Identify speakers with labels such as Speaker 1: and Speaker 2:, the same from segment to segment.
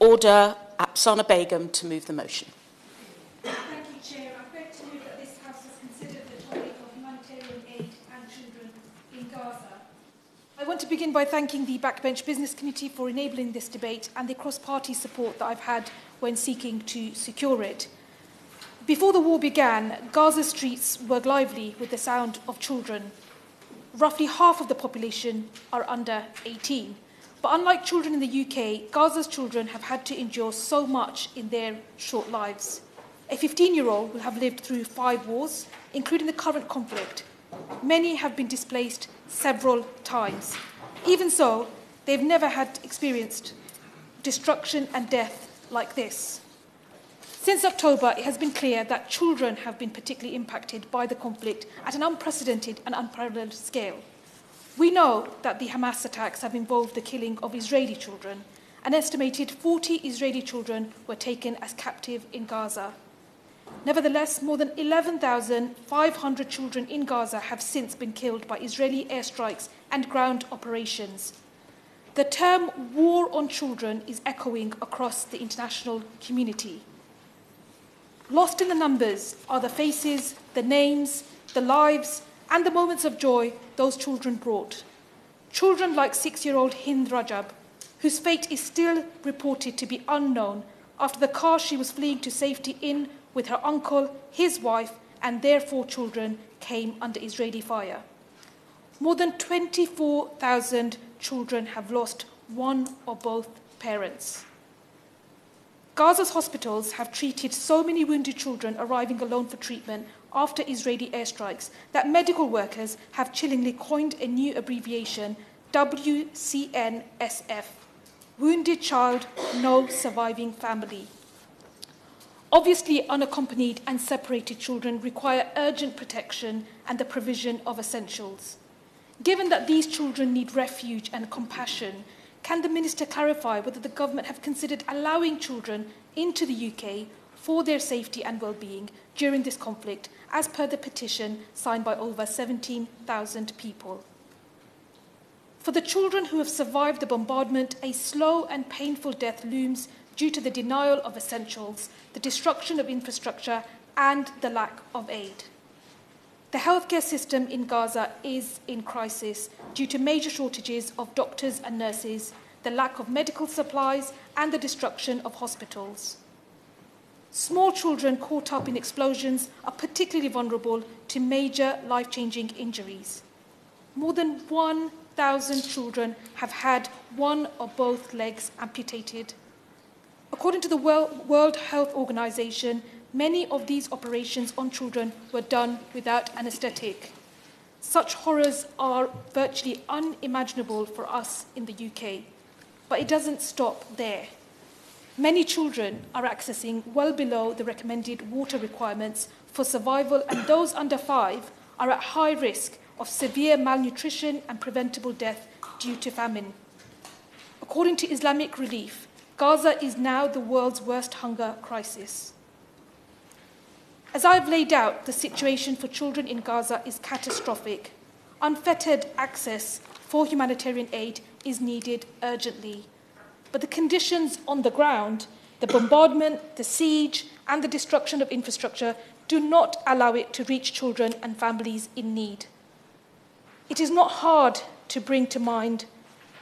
Speaker 1: Order Apsana Begum to move the motion.
Speaker 2: Thank you, Chair. I beg to move that this House has considered the topic of humanitarian aid and children in Gaza. I want to begin by thanking the Backbench Business Committee for enabling this debate and the cross-party support that I've had when seeking to secure it. Before the war began, Gaza streets were lively with the sound of children. Roughly half of the population are under 18. But unlike children in the UK, Gaza's children have had to endure so much in their short lives. A 15-year-old will have lived through 5 wars, including the current conflict. Many have been displaced several times. Even so, they've never had experienced destruction and death like this. Since October, it has been clear that children have been particularly impacted by the conflict at an unprecedented and unparalleled scale. We know that the Hamas attacks have involved the killing of Israeli children. An estimated 40 Israeli children were taken as captive in Gaza. Nevertheless, more than 11,500 children in Gaza have since been killed by Israeli airstrikes and ground operations. The term war on children is echoing across the international community. Lost in the numbers are the faces, the names, the lives, and the moments of joy those children brought. Children like 6-year-old Hind Rajab, whose fate is still reported to be unknown after the car she was fleeing to safety in with her uncle, his wife, and their 4 children came under Israeli fire. More than 24,000 children have lost one or both parents. Gaza's hospitals have treated so many wounded children arriving alone for treatment after Israeli airstrikes that medical workers have chillingly coined a new abbreviation, WCNSF, Wounded Child, No Surviving Family. Obviously, unaccompanied and separated children require urgent protection and the provision of essentials. Given that these children need refuge and compassion, can the Minister clarify whether the government have considered allowing children into the UK for their safety and well-being during this conflict, as per the petition signed by over 17,000 people? For the children who have survived the bombardment, a slow and painful death looms due to the denial of essentials, the destruction of infrastructure, and the lack of aid. The healthcare system in Gaza is in crisis due to major shortages of doctors and nurses, the lack of medical supplies, and the destruction of hospitals. Small children caught up in explosions are particularly vulnerable to major life-changing injuries. More than 1,000 children have had one or both legs amputated. According to the World Health Organization, many of these operations on children were done without anaesthetic. Such horrors are virtually unimaginable for us in the UK, but it doesn't stop there. Many children are accessing well below the recommended water requirements for survival, and those under 5 are at high risk of severe malnutrition and preventable death due to famine. According to Islamic Relief, Gaza is now the world's worst hunger crisis. As I've laid out, the situation for children in Gaza is catastrophic. Unfettered access for humanitarian aid is needed urgently. But the conditions on the ground, the bombardment, the siege, and the destruction of infrastructure do not allow it to reach children and families in need. It is not hard to bring to mind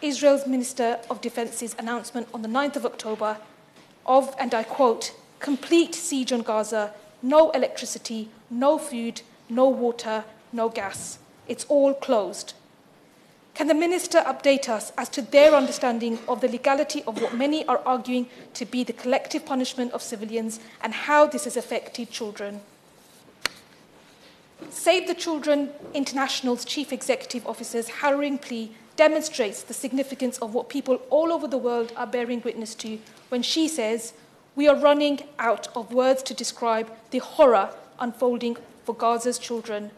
Speaker 2: Israel's Minister of Defence's announcement on the 9th of October of, and I quote, complete siege on Gaza, no electricity, no food, no water, no gas. It's all closed. Can the Minister update us as to their understanding of the legality of what many are arguing to be the collective punishment of civilians and how this has affected children? Save the Children International's Chief Executive Officer's harrowing plea demonstrates the significance of what people all over the world are bearing witness to when she says, "We are running out of words to describe the horror unfolding for Gaza's children.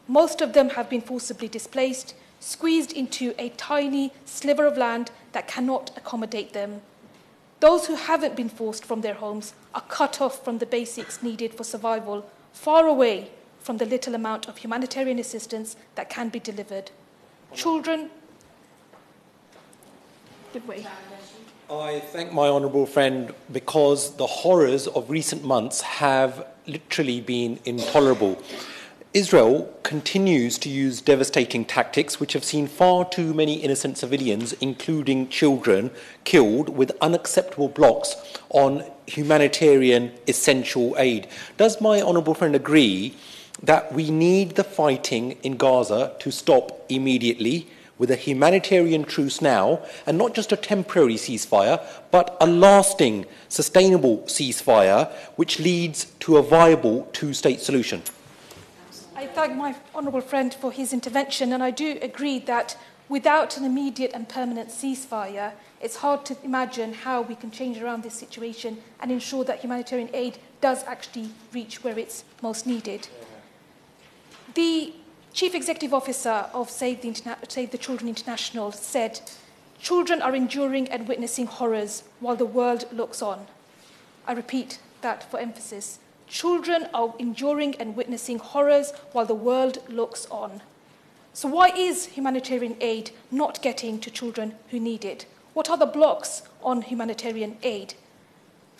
Speaker 2: Most of them have been forcibly displaced, squeezed into a tiny sliver of land that cannot accommodate them. Those who haven't been forced from their homes are cut off from the basics needed for survival, far away from the little amount of humanitarian assistance that can be delivered. Children give way.
Speaker 3: I thank my honourable friend because the horrors of recent months have literally been intolerable. Israel continues to use devastating tactics which have seen far too many innocent civilians, including children, killed with unacceptable blocks on humanitarian essential aid. Does my honourable friend agree that we need the fighting in Gaza to stop immediately with a humanitarian truce now, and not just a temporary ceasefire, but a lasting, sustainable ceasefire which leads to a viable two-state solution?
Speaker 2: I thank my honourable friend for his intervention, and I do agree that without an immediate and permanent ceasefire, it's hard to imagine how we can change around this situation and ensure that humanitarian aid does actually reach where it's most needed. The Chief Executive Officer of Save the Children International said, "Children are enduring and witnessing horrors while the world looks on." I repeat that for emphasis. Children are enduring and witnessing horrors while the world looks on. So why is humanitarian aid not getting to children who need it? What are the blocks on humanitarian aid?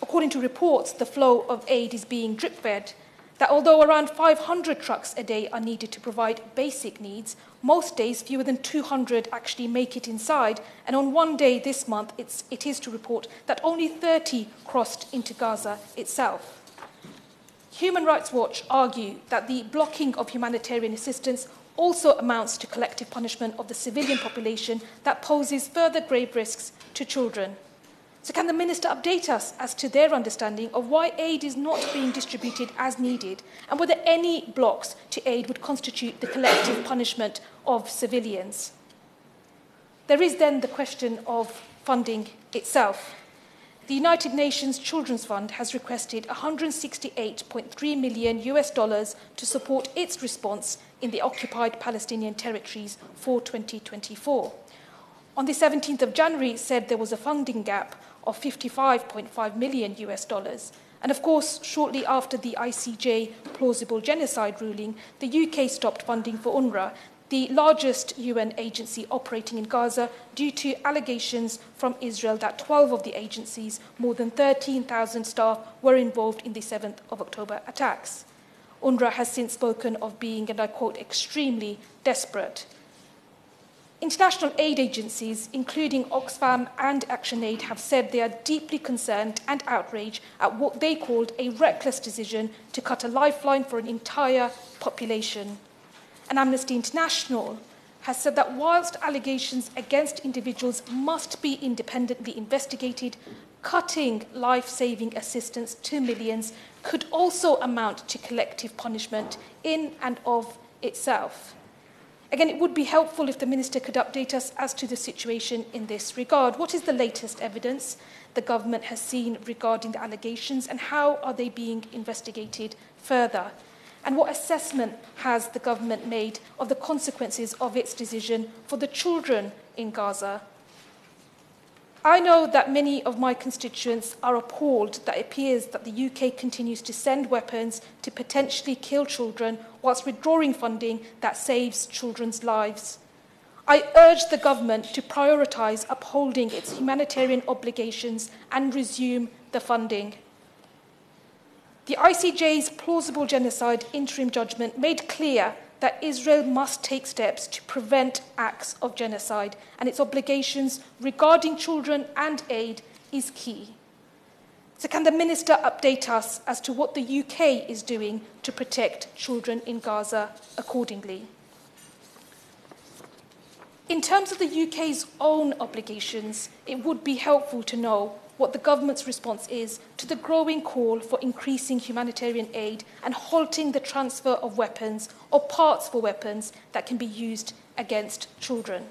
Speaker 2: According to reports, the flow of aid is being drip-fed, that although around 500 trucks a day are needed to provide basic needs, most days fewer than 200 actually make it inside, and on one day this month it is to report that only 30 crossed into Gaza itself. Human Rights Watch argue that the blocking of humanitarian assistance also amounts to collective punishment of the civilian population that poses further grave risks to children. So can the Minister update us as to their understanding of why aid is not being distributed as needed, and whether any blocks to aid would constitute the collective punishment of civilians? There is then the question of funding itself. The United Nations Children's Fund has requested $168.3 million to support its response in the occupied Palestinian territories for 2024. On the 17th of January, it said there was a funding gap of $55.5 million. And of course, shortly after the ICJ plausible genocide ruling, the UK stopped funding for UNRWA, the largest UN agency operating in Gaza, due to allegations from Israel that 12 of the agency's more than 13,000 staff were involved in the 7th of October attacks. UNRWA has since spoken of being, and I quote, extremely desperate. International aid agencies, including Oxfam and ActionAid, have said they are deeply concerned and outraged at what they called a reckless decision to cut a lifeline for an entire population. And Amnesty International has said that whilst allegations against individuals must be independently investigated, cutting life-saving assistance to millions could also amount to collective punishment in and of itself. Again, it would be helpful if the Minister could update us as to the situation in this regard. What is the latest evidence the government has seen regarding the allegations, and how are they being investigated further? And what assessment has the government made of the consequences of its decision for the children in Gaza? I know that many of my constituents are appalled that it appears that the UK continues to send weapons to potentially kill children whilst withdrawing funding that saves children's lives. I urge the government to prioritise upholding its humanitarian obligations and resume the funding. The ICJ's plausible genocide interim judgment made clear that Israel must take steps to prevent acts of genocide, and its obligations regarding children and aid is key. So can the Minister update us as to what the UK is doing to protect children in Gaza accordingly? In terms of the UK's own obligations, it would be helpful to know what the government's response is to the growing call for increasing humanitarian aid and halting the transfer of weapons or parts for weapons that can be used against children.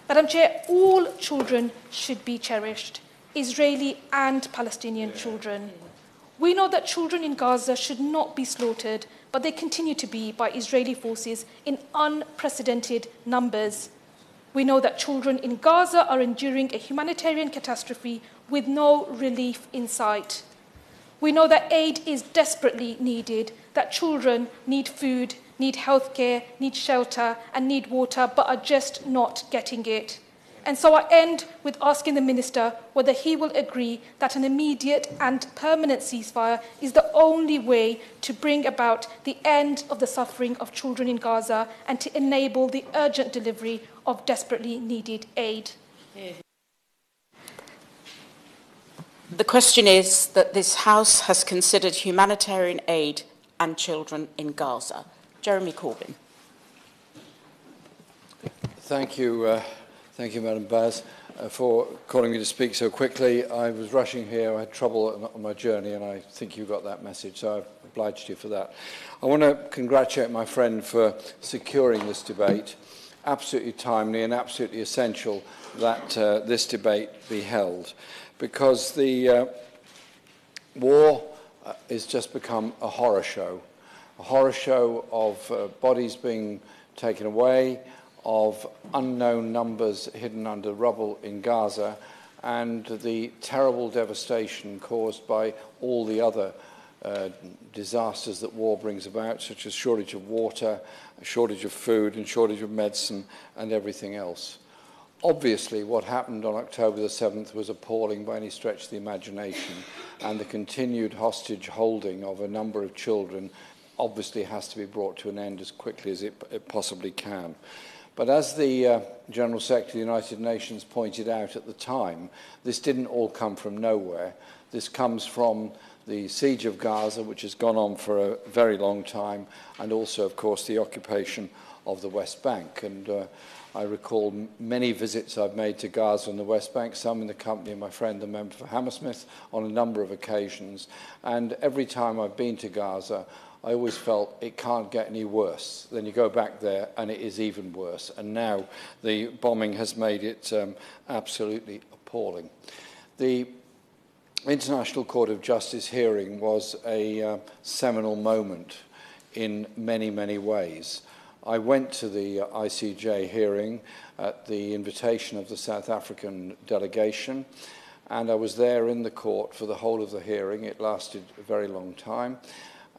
Speaker 2: Madam Chair, all children should be cherished, Israeli and Palestinian children. We know that children in Gaza should not be slaughtered, but they continue to be by Israeli forces in unprecedented numbers. We know that children in Gaza are enduring a humanitarian catastrophe with no relief in sight. We know that aid is desperately needed, that children need food, need healthcare, need shelter, and need water, but are just not getting it. And so I end with asking the Minister whether he will agree that an immediate and permanent ceasefire is the only way to bring about the end of the suffering of children in Gaza and to enable the urgent delivery of desperately needed aid.
Speaker 1: The question is that this House has considered humanitarian aid and children in Gaza. Jeremy Corbyn.
Speaker 4: Thank you, Madam Baz, for calling me to speak so quickly. I was rushing here. I had trouble on my journey, and I think you got that message, so I've obliged you for that. I want to congratulate my friend for securing this debate. Absolutely timely and absolutely essential that this debate be held, because the war has just become a horror show of bodies being taken away, of unknown numbers hidden under rubble in Gaza, and the terrible devastation caused by all the other disasters that war brings about, such as shortage of water, a shortage of food, and shortage of medicine, and everything else. Obviously, what happened on October the 7th was appalling by any stretch of the imagination, and the continued hostage holding of a number of children obviously has to be brought to an end as quickly as it possibly can. But as the General Secretary of the United Nations pointed out at the time, this didn't all come from nowhere. This comes from the siege of Gaza, which has gone on for a very long time, and also, of course, the occupation of the West Bank. And I recall many visits I've made to Gaza and the West Bank, some in the company of my friend, the member for Hammersmith, on a number of occasions. And every time I've been to Gaza, I always felt it can't get any worse. Then you go back there and it is even worse. And now the bombing has made it absolutely appalling. The International Court of Justice hearing was a seminal moment in many, many ways. I went to the ICJ hearing at the invitation of the South African delegation, and I was there in the court for the whole of the hearing. It lasted a very long time,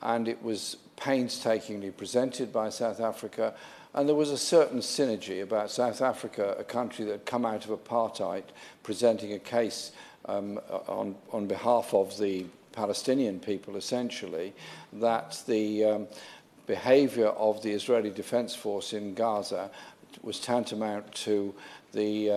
Speaker 4: and it was painstakingly presented by South Africa, and there was a certain synergy about South Africa, a country that had come out of apartheid, presenting a case on behalf of the Palestinian people, essentially, that the behavior of the Israeli Defense Force in Gaza was tantamount to the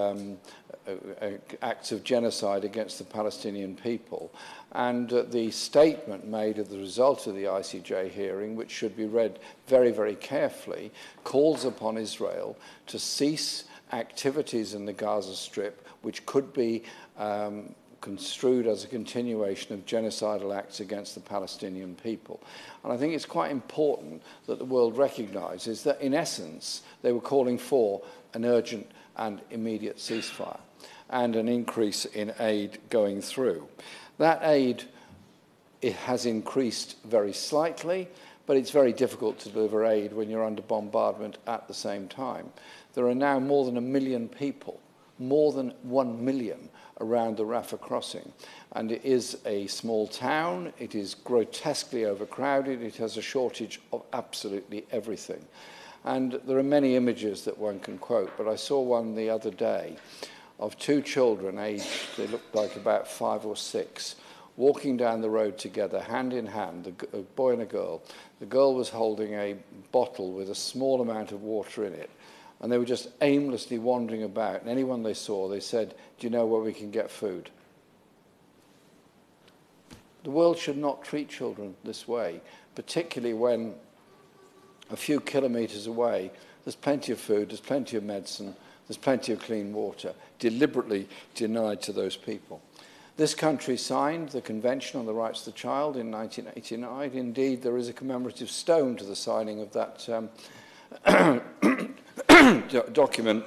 Speaker 4: acts of genocide against the Palestinian people. And the statement made as the result of the ICJ hearing, which should be read very, very carefully, calls upon Israel to cease activities in the Gaza Strip which could be construed as a continuation of genocidal acts against the Palestinian people. And I think it's quite important that the world recognises that, in essence, they were calling for an urgent and immediate ceasefire and an increase in aid going through. That aid, it has increased very slightly, but it's very difficult to deliver aid when you're under bombardment at the same time. There are now more than 1 million people, more than 1 million, around the Rafah crossing. And it is a small town, it is grotesquely overcrowded, it has a shortage of absolutely everything. And there are many images that one can quote, but I saw one the other day of 2 children aged, they looked like about 5 or 6, walking down the road together, hand in hand, a boy and a girl. The girl was holding a bottle with a small amount of water in it, and they were just aimlessly wandering about. And anyone they saw, they said, "Do you know where we can get food?" The world should not treat children this way, particularly when a few kilometres away there's plenty of food, there's plenty of medicine, there's plenty of clean water, deliberately denied to those people. This country signed the Convention on the Rights of the Child in 1989. Indeed, there is a commemorative stone to the signing of that document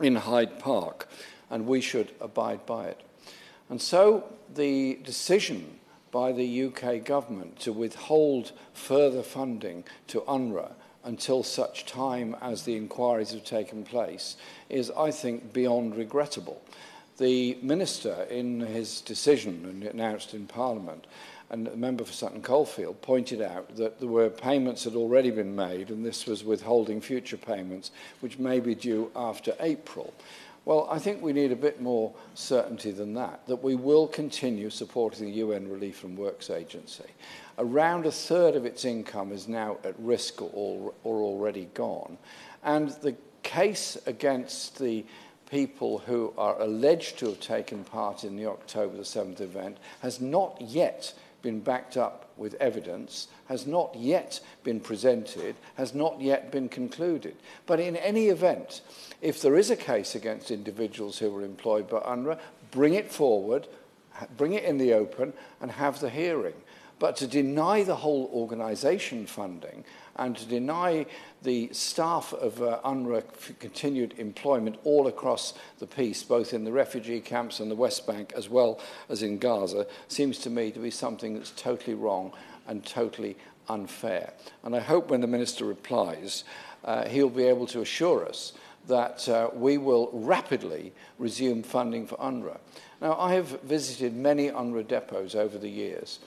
Speaker 4: in Hyde Park, and we should abide by it. And so the decision by the UK government to withhold further funding to UNRWA until such time as the inquiries have taken place is, I think, beyond regrettable. The Minister, in his decision announced in Parliament, and a member for Sutton Coldfield, pointed out that there were payments that had already been made, and this was withholding future payments, which may be due after April. Well, I think we need a bit more certainty than that we will continue supporting the UN Relief and Works Agency. Around a third of its income is now at risk or already gone. And the case against the people who are alleged to have taken part in the October the 7th event has not yet been backed up with evidence, has not yet been presented, has not yet been concluded. But in any event, if there is a case against individuals who were employed by UNRWA, bring it forward, bring it in the open, and have the hearing. But to deny the whole organisation funding and to deny the staff of UNRWA continued employment all across the piece, both in the refugee camps and the West Bank as well as in Gaza, seems to me to be something that's totally wrong and totally unfair. And I hope when the Minister replies, he'll be able to assure us that we will rapidly resume funding for UNRWA. Now, I have visited many UNRWA depots over the years,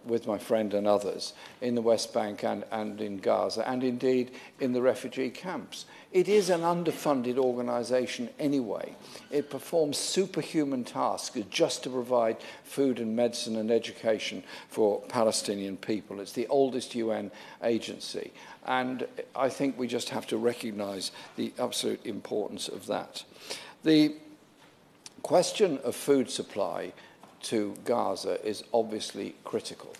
Speaker 4: with my friend and others in the West Bank and in Gaza, and indeed in the refugee camps. It is an underfunded organisation anyway. It performs superhuman tasks just to provide food and medicine and education for Palestinian people. It's the oldest UN agency, and I think we just have to recognise the absolute importance of that. The question of food supply to Gaza is obviously critical.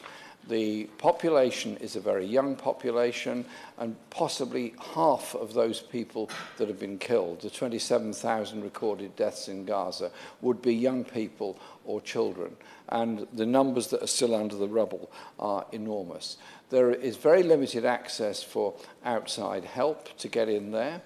Speaker 4: The population is a very young population, and possibly half of those people that have been killed, the 27,000 recorded deaths in Gaza, would be young people or children. And the numbers that are still under the rubble are enormous. There is very limited access for outside help to get in there.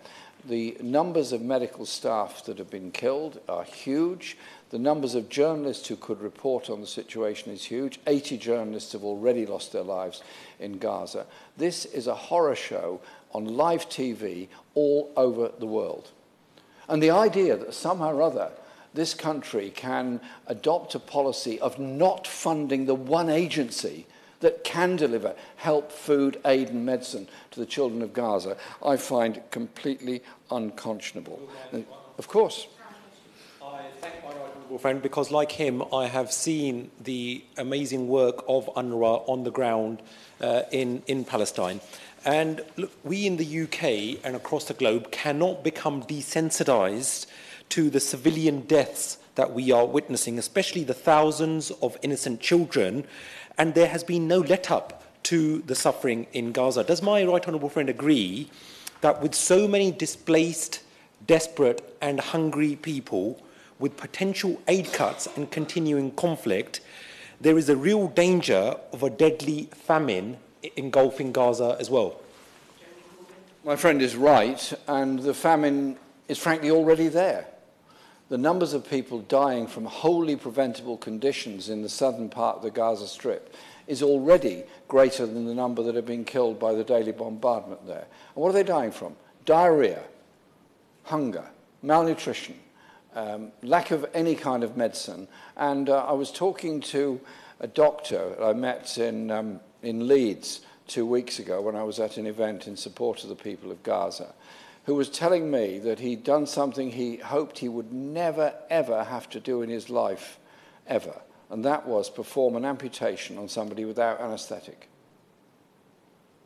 Speaker 4: The numbers of medical staff that have been killed are huge. The numbers of journalists who could report on the situation is huge. 80 journalists have already lost their lives in Gaza. This is a horror show on live TV all over the world. And the idea that somehow or other this country can adopt a policy of not funding the one agency that can deliver help, food, aid and medicine to the children of Gaza, I find completely unconscionable. Of course.
Speaker 3: I thank my honourable friend because, like him, I have seen the amazing work of UNRWA on the ground in Palestine. And look, we in the UK and across the globe cannot become desensitised to the civilian deaths that we are witnessing, especially the thousands of innocent children, and there has been no let-up to the suffering in Gaza. Does my right honourable friend agree that with so many displaced, desperate and hungry people, with potential aid cuts and continuing conflict, there is a real danger of a deadly famine engulfing Gaza as well?
Speaker 4: My friend is right, and the famine is frankly already there. The numbers of people dying from wholly preventable conditions in the southern part of the Gaza Strip is already greater than the number that have been killed by the daily bombardment there. And what are they dying from? Diarrhea, hunger, malnutrition, lack of any kind of medicine. And I was talking to a doctor I met in Leeds 2 weeks ago when I was at an event in support of the people of Gaza, who was telling me that he'd done something he hoped he would never, ever have to do in his life, ever. And that was perform an amputation on somebody without anaesthetic,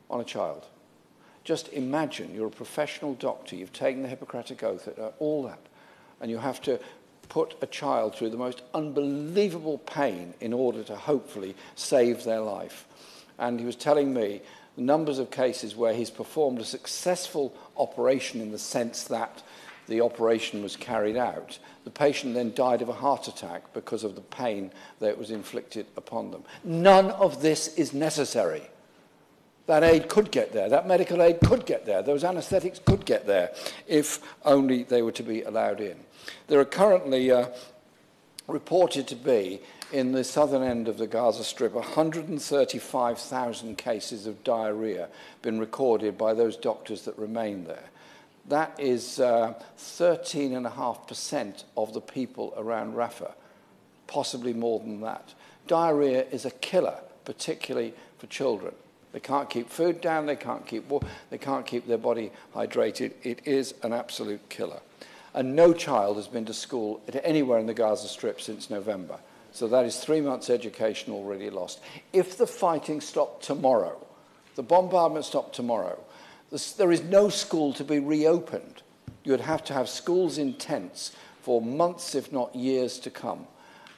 Speaker 4: on a child. Just imagine you're a professional doctor, you've taken the Hippocratic Oath, all that, and you have to put a child through the most unbelievable pain in order to hopefully save their life. And he was telling me the numbers of cases where he's performed a successful operation in the sense that the operation was carried out. The patient then died of a heart attack because of the pain that was inflicted upon them. None of this is necessary. That aid could get there. That medical aid could get there. Those anaesthetics could get there if only they were to be allowed in. There are currently reported to be, in the southern end of the Gaza Strip, 135,000 cases of diarrhea been recorded by those doctors that remain there. That is 13.5% of the people around Rafah, possibly more than that. Diarrhea is a killer, particularly for children. They can't keep food down, they can't keep their body hydrated. It is an absolute killer. And no child has been to school anywhere in the Gaza Strip since November. So that is 3 months' education already lost. If the fighting stopped tomorrow, the bombardment stopped tomorrow, there is no school to be reopened. You would have to have schools in tents for months, if not years, to come.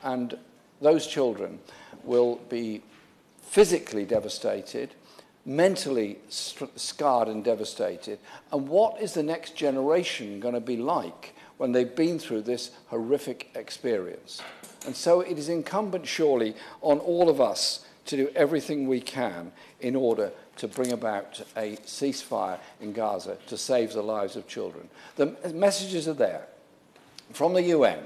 Speaker 4: And those children will be physically devastated, mentally scarred and devastated. And what is the next generation going to be like when they've been through this horrific experience? And so it is incumbent, surely, on all of us to do everything we can in order to bring about a ceasefire in Gaza to save the lives of children. The messages are there from the UN,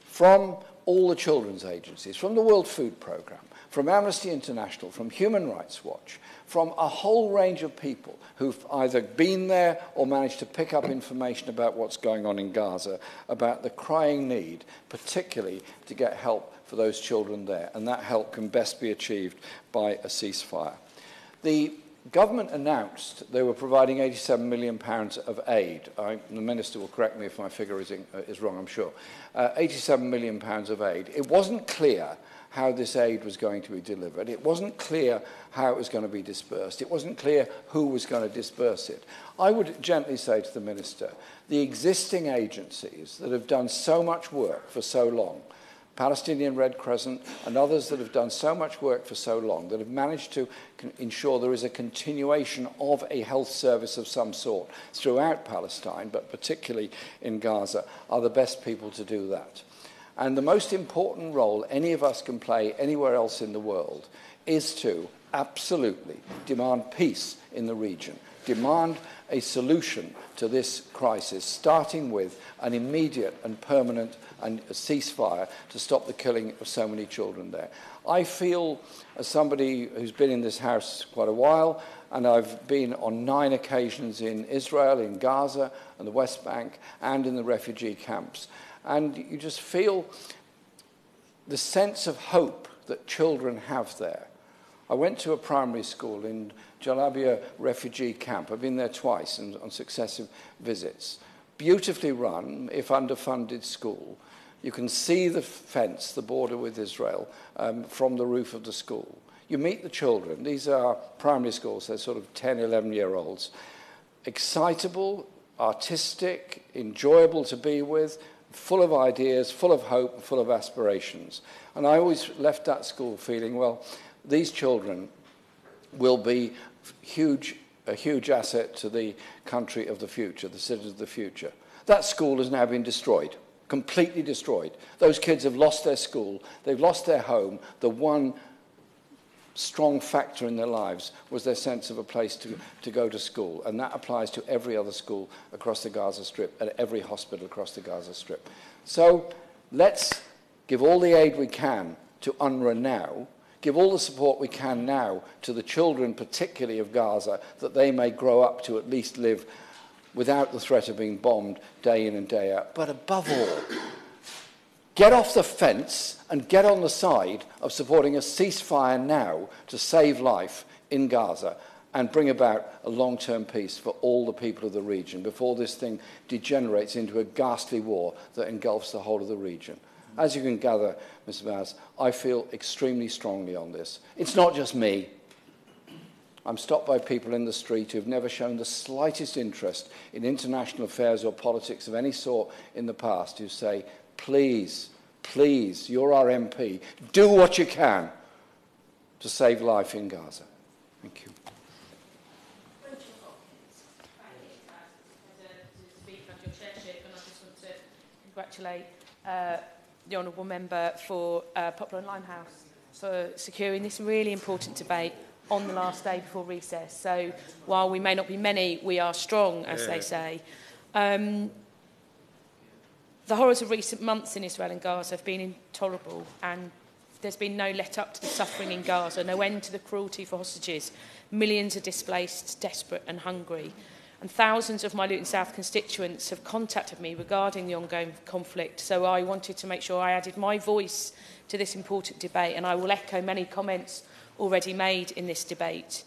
Speaker 4: from all the children's agencies, from the World Food Programme, from Amnesty International, from Human Rights Watch, from a whole range of people who've either been there or managed to pick up information about what's going on in Gaza, about the crying need, particularly to get help for those children there. And that help can best be achieved by a ceasefire. The government announced they were providing £87 million of aid. The Minister will correct me if my figure is wrong, I'm sure. £87 million of aid. It wasn't clear how this aid was going to be delivered. It wasn't clear how it was going to be dispersed. It wasn't clear who was going to disperse it. I would gently say to the Minister, the existing agencies that have done so much work for so long, Palestinian Red Crescent and others that have done so much work for so long, that have managed to ensure there is a continuation of a health service of some sort throughout Palestine, but particularly in Gaza, are the best people to do that. And the most important role any of us can play anywhere else in the world is to absolutely demand peace in the region, demand a solution to this crisis, starting with an immediate and permanent and a ceasefire to stop the killing of so many children there. I feel, as somebody who's been in this house quite a while, and I've been on 9 occasions in Israel, in Gaza, and the West Bank, and in the refugee camps, and you just feel the sense of hope that children have there. I went to a primary school in Jalabia refugee camp. I've been there twice on successive visits. Beautifully run, if underfunded school. You can see the fence, the border with Israel, from the roof of the school. You meet the children. These are primary schools. They're sort of 10, 11-year-olds. Excitable, artistic, enjoyable to be with, full of ideas, full of hope, full of aspirations. And I always left that school feeling, well, these children will be a huge asset to the country of the future, the citizens of the future. That school has now been destroyed, completely destroyed. Those kids have lost their school, they've lost their home. The one strong factor in their lives was their sense of a place to go to school. And that applies to every other school across the Gaza Strip and every hospital across the Gaza Strip. So let's give all the aid we can to UNRWA now, give all the support we can now to the children, particularly of Gaza, that they may grow up to at least live without the threat of being bombed day in and day out. But above all, get off the fence and get on the side of supporting a ceasefire now to save life in Gaza and bring about a long-term peace for all the people of the region before this thing degenerates into a ghastly war that engulfs the whole of the region. As you can gather, Mr. Vaz, I feel extremely strongly on this. It's not just me. I'm stopped by people in the street who've never shown the slightest interest in international affairs or politics of any sort in the past, who say, please, please, you're our MP, do what you can to save life in Gaza. Thank you.
Speaker 5: Congratulate the Honourable Member for Poplar and Limehouse for securing this really important debate on the last day before recess. So while we may not be many, we are strong, as they say. The horrors of recent months in Israel and Gaza have been intolerable, and there's been no let-up to the suffering in Gaza, no end to the cruelty for hostages. Millions are displaced, desperate and hungry. And thousands of my Luton South constituents have contacted me regarding the ongoing conflict, so I wanted to make sure I added my voice to this important debate, and I will echo many comments already made in this debate.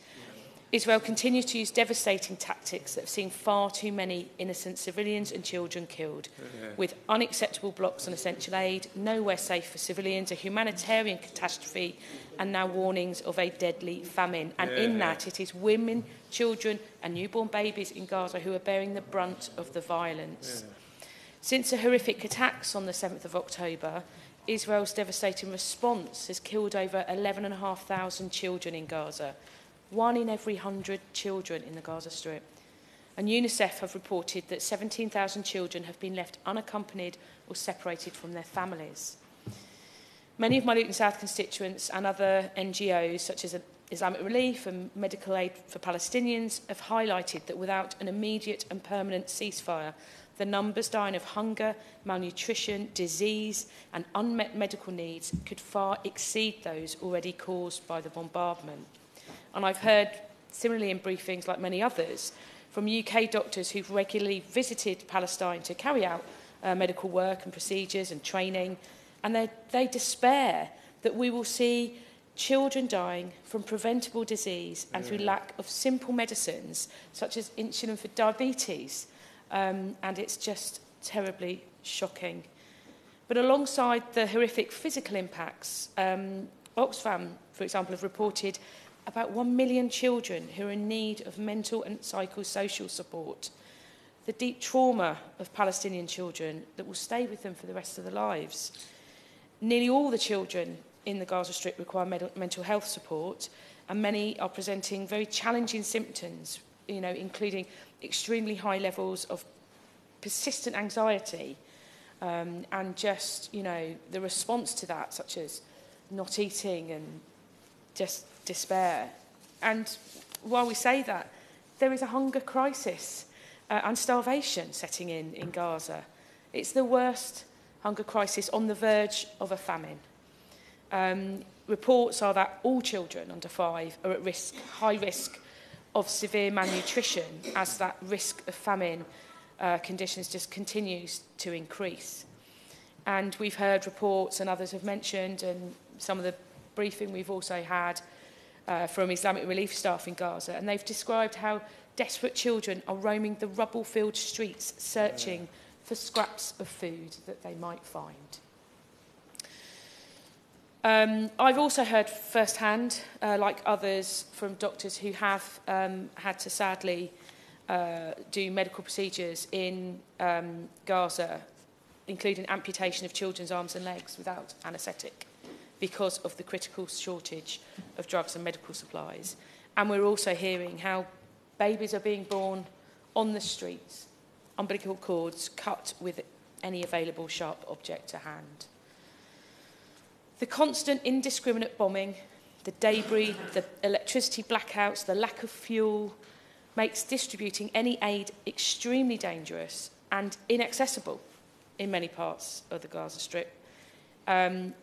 Speaker 5: Israel continues to use devastating tactics that have seen far too many innocent civilians and children killed, with unacceptable blocks on essential aid, nowhere safe for civilians, a humanitarian catastrophe, and now warnings of a deadly famine. And in that, it is women, children and newborn babies in Gaza who are bearing the brunt of the violence. Since the horrific attacks on the 7th of October, Israel's devastating response has killed over 11,500 children in Gaza, 1 in every 100 children in the Gaza Strip. And UNICEF have reported that 17,000 children have been left unaccompanied or separated from their families. Many of my Luton South constituents and other NGOs, such as Islamic Relief and Medical Aid for Palestinians, have highlighted that without an immediate and permanent ceasefire, the numbers dying of hunger, malnutrition, disease and unmet medical needs could far exceed those already caused by the bombardment. And I've heard, similarly in briefings like many others, from UK doctors who've regularly visited Palestine to carry out medical work and procedures and training, and they despair that we will see children dying from preventable disease and through lack of simple medicines, such as insulin for diabetes. And it's just terribly shocking. But alongside the horrific physical impacts, Oxfam, for example, have reported about 1 million children who are in need of mental and psychosocial support, the deep trauma of Palestinian children that will stay with them for the rest of their lives. Nearly all the children in the Gaza Strip require mental health support, and many are presenting very challenging symptoms, including extremely high levels of persistent anxiety, and just, the response to that, such as not eating and just despair. And while we say that, there is a hunger crisis and starvation setting in Gaza. It's the worst hunger crisis on the verge of a famine. Reports are that all children under 5 are at risk, high risk of severe malnutrition, as that risk of famine conditions just continues to increase. And we've heard reports, and others have mentioned, and some of the briefing we've also had from Islamic Relief staff in Gaza, and they've described how desperate children are roaming the rubble-filled streets searching for scraps of food that they might find. I've also heard firsthand, like others, from doctors who have had to sadly do medical procedures in Gaza, including amputation of children's arms and legs without anaesthetic, because of the critical shortage of drugs and medical supplies. And we're also hearing how babies are being born on the streets, umbilical cords cut with any available sharp object to hand. The constant indiscriminate bombing, the debris, the electricity blackouts, the lack of fuel makes distributing any aid extremely dangerous and inaccessible in many parts of the Gaza Strip. And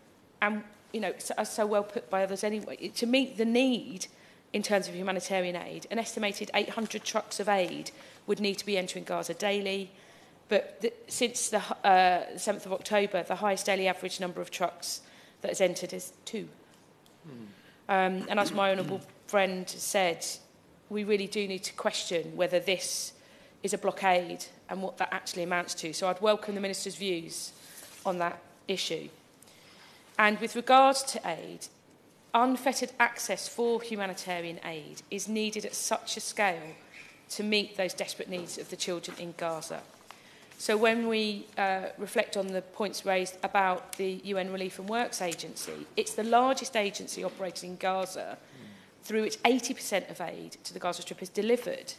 Speaker 5: so well put by others anyway, to meet the need in terms of humanitarian aid, an estimated 800 trucks of aid would need to be entering Gaza daily. But since the 7th of October, the highest daily average number of trucks that has entered is 2. And as my honourable friend said, we really do need to question whether this is a blockade and what that actually amounts to. So I'd welcome the Minister's views on that issue. And with regards to aid, unfettered access for humanitarian aid is needed at such a scale to meet those desperate needs of the children in Gaza. So when we reflect on the points raised about the UN Relief and Works Agency, it's the largest agency operating in Gaza, through which 80% of aid to the Gaza Strip is delivered.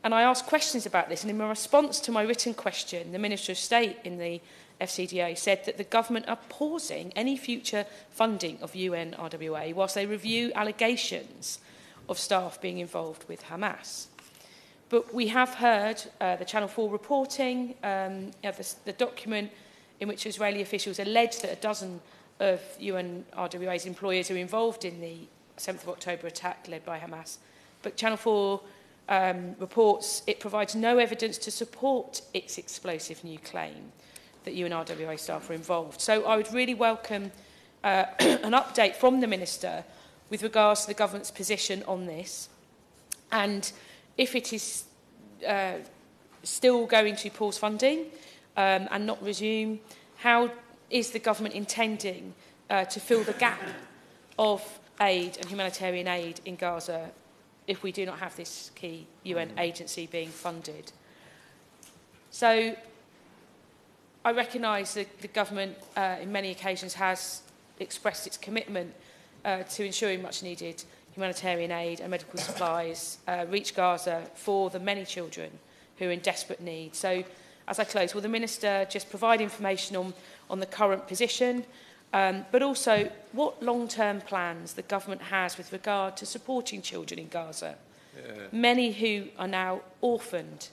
Speaker 5: And I asked questions about this, and in my response to my written question, the Minister of State in the FCDA said that the government are pausing any future funding of UNRWA whilst they review allegations of staff being involved with Hamas. But we have heard the Channel 4 reporting, the document in which Israeli officials allege that a dozen of UNRWA's employers are involved in the 7th of October attack led by Hamas. But Channel 4 reports it provides no evidence to support its explosive new claim that UNRWA staff are involved. So I would really welcome an update from the Minister with regards to the government's position on this, And if it is still going to pause funding and not resume, how is the government intending to fill the gap of aid and humanitarian aid in Gaza if we do not have this key UN agency being funded? So I recognise that the government in many occasions has expressed its commitment to ensuring much needed humanitarian aid and medical supplies reach Gaza for the many children who are in desperate need. So as I close, will the Minister just provide information on the current position, but also what long-term plans the government has with regard to supporting children in Gaza, many who are now orphaned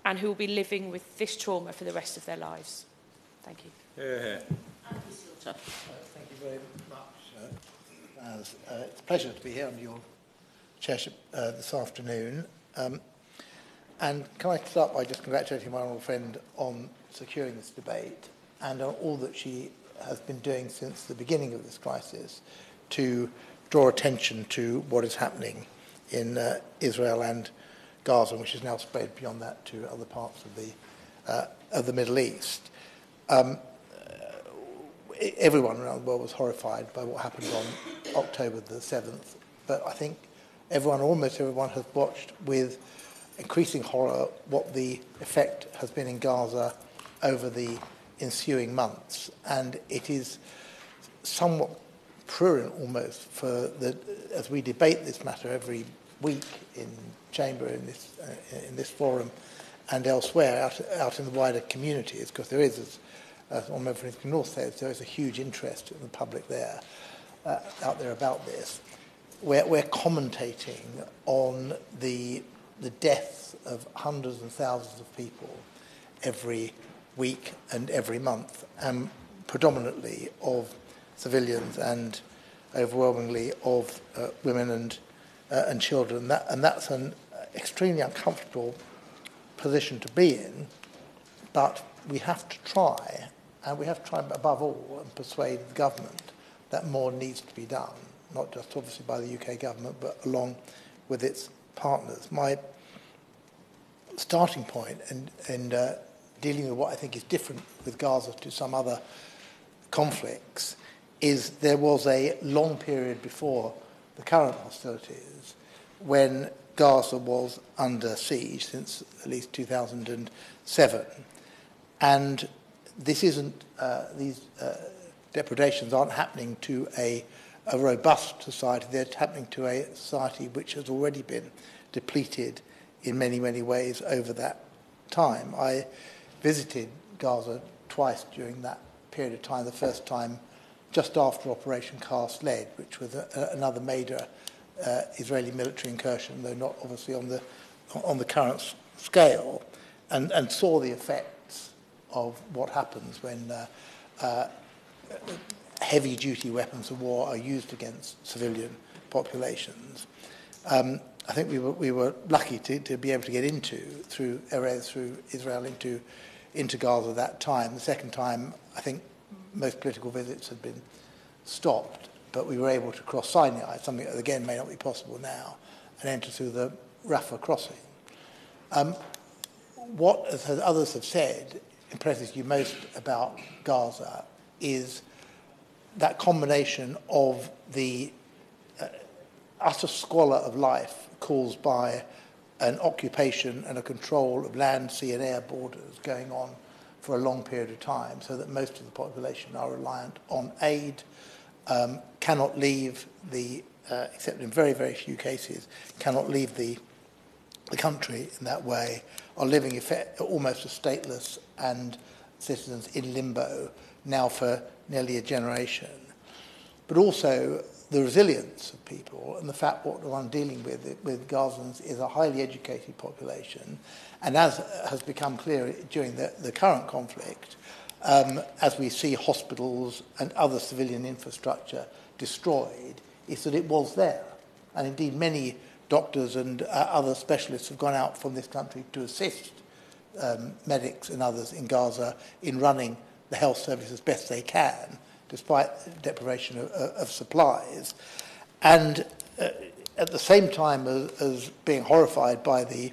Speaker 5: and who will be living with this trauma for the rest of their lives? Thank you.
Speaker 6: Thank you very much. It's a pleasure to be here under your chairship this afternoon. And can I start by just congratulating my honourable friend on securing this debate and on all that she has been doing since the beginning of this crisis to draw attention to what is happening in Israel and Gaza, which has now spread beyond that to other parts of the Middle East. Everyone around the world was horrified by what happened on October the 7th, but I think almost everyone has watched with increasing horror what the effect has been in Gaza over the ensuing months, and it is somewhat prurient almost as we debate this matter every week in chamber, in this forum and elsewhere out in the wider communities, because there is, as Honourable Friend North says, there is a huge interest in the public there, out there about this. We're commentating on the deaths of hundreds and thousands of people every week and every month, and predominantly of civilians and overwhelmingly of women and children. And that's an extremely uncomfortable position to be in, but we have to try, and we have to try above all and persuade the government that more needs to be done, not just obviously by the UK government, but along with its partners. My starting point in dealing with what I think is different with Gaza to some other conflicts is there was a long period before the current hostilities when Gaza was under siege since at least 2007. And this isn't, these depredations aren't happening to a robust society. They're happening to a society which has already been depleted in many, many ways over that time. I visited Gaza twice during that period of time, the first time just after Operation Cast Lead, which was another major Israeli military incursion, though not obviously on the current scale, and saw the effects of what happens when heavy-duty weapons of war are used against civilian populations. I think we were lucky to be able to get through Israel into Gaza that time. The second time, I think most political visits had been stopped, but we were able to cross Sinai, something that again may not be possible now, and enter through the Rafah crossing. What, as others have said, impresses you most about Gaza is that combination of the utter squalor of life caused by an occupation and a control of land, sea and air borders going on for a long period of time, so that most of the population are reliant on aid, cannot leave except in very, very few cases, cannot leave the country in that way, are living almost as stateless and citizens in limbo now for nearly a generation. But also the resilience of people and the fact what I'm dealing with Gazans is a highly educated population, and as has become clear during the current conflict, as we see hospitals and other civilian infrastructure destroyed, is that it was there. And indeed many doctors and other specialists have gone out from this country to assist medics and others in Gaza in running the health service as best they can, despite deprivation of supplies. And at the same time as being horrified by the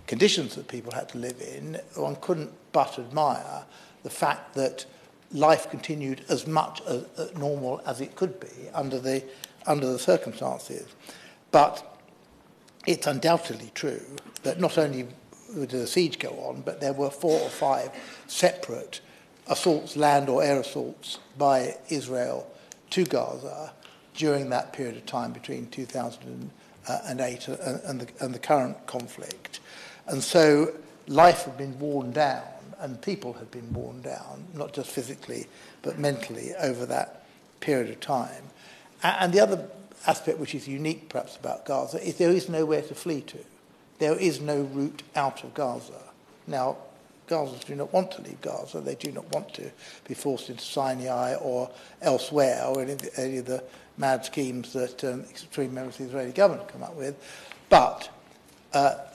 Speaker 6: conditions that people had to live in, one couldn't but admire the fact that life continued as much as normal as it could be under the circumstances. But it's undoubtedly true that not only did the siege go on, but there were 4 or 5 separate assaults, land or air assaults, by Israel to Gaza during that period of time between 2008 and the current conflict. And so life had been worn down, and people had been worn down, not just physically, but mentally over that period of time. And the other aspect which is unique perhaps about Gaza is there is nowhere to flee to. There is no route out of Gaza. Now, Gazans do not want to leave Gaza. They do not want to be forced into Sinai or elsewhere, or any of the mad schemes that extreme members of the Israeli government come up with. But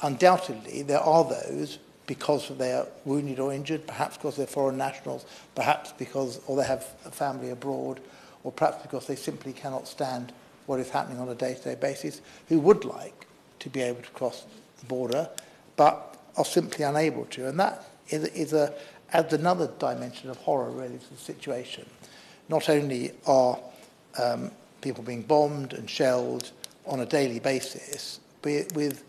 Speaker 6: undoubtedly, there are those, because they are wounded or injured, perhaps because they're foreign nationals, perhaps because or they have a family abroad, or perhaps because they simply cannot stand what is happening on a day-to-day basis, who would like to be able to cross the border, but are simply unable to. And that adds another dimension of horror, really, to the situation. Not only are people being bombed and shelled on a daily basis, with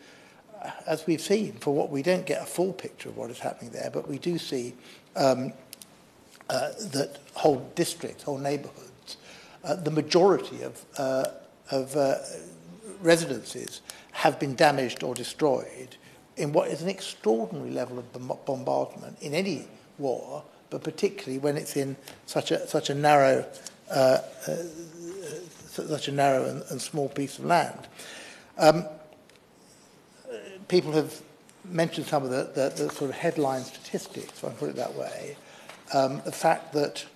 Speaker 6: as we've seen, for what we don't get a full picture of what is happening there, but we do see that whole districts, whole neighbourhoods, the majority of residences have been damaged or destroyed in what is an extraordinary level of bombardment in any war, but particularly when it's in such a narrow and small piece of land. People have mentioned some of the sort of headline statistics, if I can put it that way. The fact that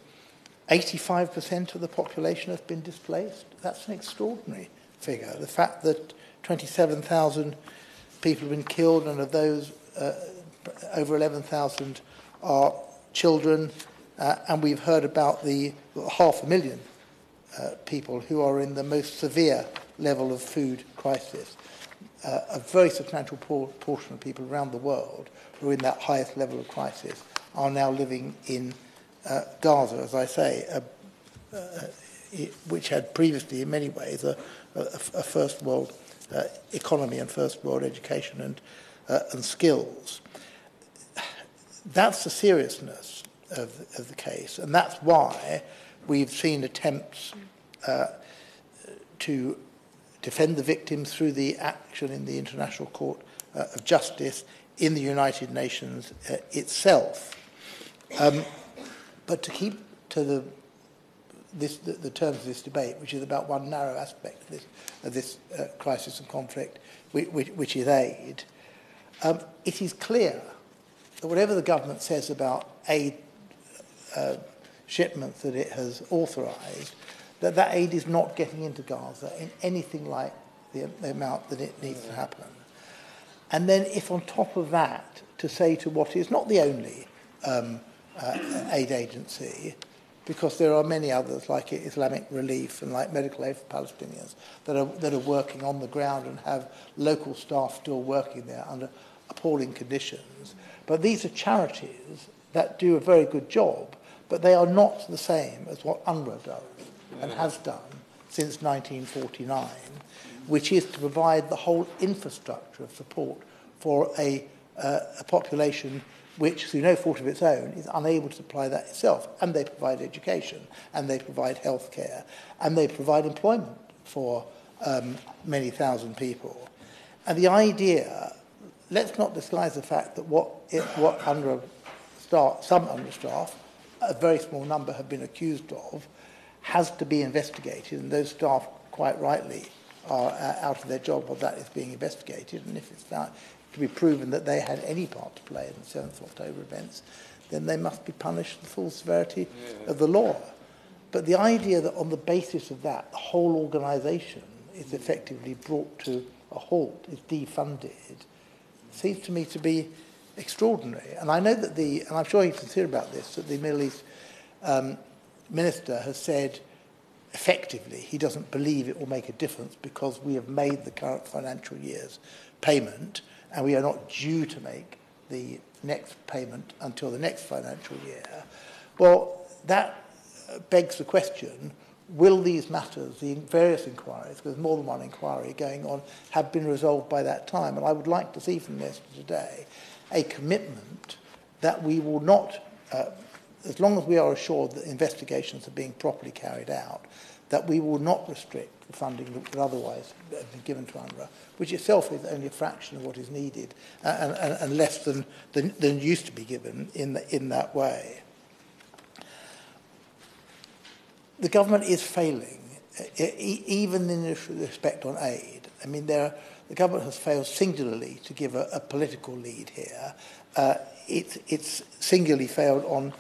Speaker 6: 85% of the population has been displaced, that's an extraordinary figure. The fact that 27,000 people have been killed, and of those, over 11,000 are children, and we've heard about the 500,000 people who are in the most severe level of food crisis. A very substantial portion of people around the world who are in that highest level of crisis are now living in Gaza, as I say, which had previously, in many ways, a first world economy and first world education and skills. That's the seriousness of the case, and that's why we've seen attempts to defend the victims through the action in the International Court of Justice, in the United Nations itself. But to keep to the terms of this debate, which is about one narrow aspect of this crisis and conflict, which is aid, it is clear that whatever the government says about aid shipments that it has authorised, that aid is not getting into Gaza in anything like the amount that it needs to happen. And then if on top of that, to say to what is not the only aid agency, because there are many others like Islamic Relief and like Medical Aid for Palestinians that are working on the ground and have local staff still working there under appalling conditions. But these are charities that do a very good job, but they are not the same as what UNRWA does and has done since 1949, which is to provide the whole infrastructure of support for a population which, through no fault of its own, is unable to supply that itself. And they provide education, and they provide healthcare, and they provide employment for many thousand people. And the idea, let's not disguise the fact that what UNRWA staff, some UNRWA staff, a very small number have been accused of, has to be investigated, and those staff, quite rightly, are out of their job while that is being investigated. And if it's found to be proven that they had any part to play in the 7th of October events, then they must be punished with the full severity of the law. But the idea that on the basis of that, the whole organisation is effectively brought to a halt, is defunded, seems to me to be extraordinary. And I know that and I'm sure he's sincere about this, that the Middle East minister has said effectively, he doesn't believe it will make a difference because we have made the current financial year's payment and we are not due to make the next payment until the next financial year. Well, that begs the question, will these matters, the various inquiries, because there's more than one inquiry going on, have been resolved by that time? And I would like to see from this today a commitment that we will not, as long as we are assured that investigations are being properly carried out, that we will not restrict the funding that would otherwise have been given to UNRWA, which itself is only a fraction of what is needed and less than used to be given in that way. The government is failing, even in respect on aid. I mean, the government has failed singularly to give a political lead here. It's singularly failed on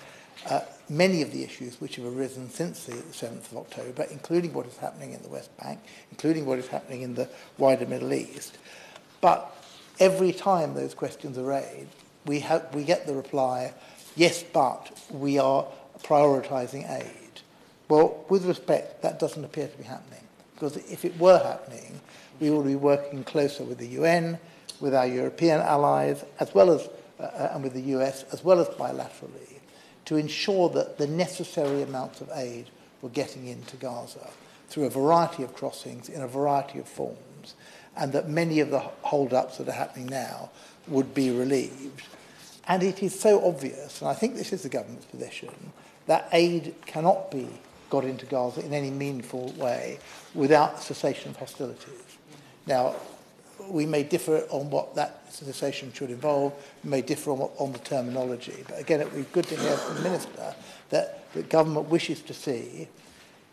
Speaker 6: many of the issues which have arisen since the 7th of October, including what is happening in the West Bank, including what is happening in the wider Middle East. But every time those questions are raised, we get the reply, yes, but we are prioritising aid. Well, with respect, that doesn't appear to be happening, because if it were happening, we would be working closer with the UN, with our European allies, as well as and with the US, as well as bilaterally, to ensure that the necessary amounts of aid were getting into Gaza through a variety of crossings in a variety of forms, and that many of the hold-ups that are happening now would be relieved. And it is so obvious, and I think this is the government's position, that aid cannot be got into Gaza in any meaningful way without cessation of hostilities. Now, we may differ on what that cessation should involve, we may differ on the terminology, but again, it would be good to hear from the Minister that the government wishes to see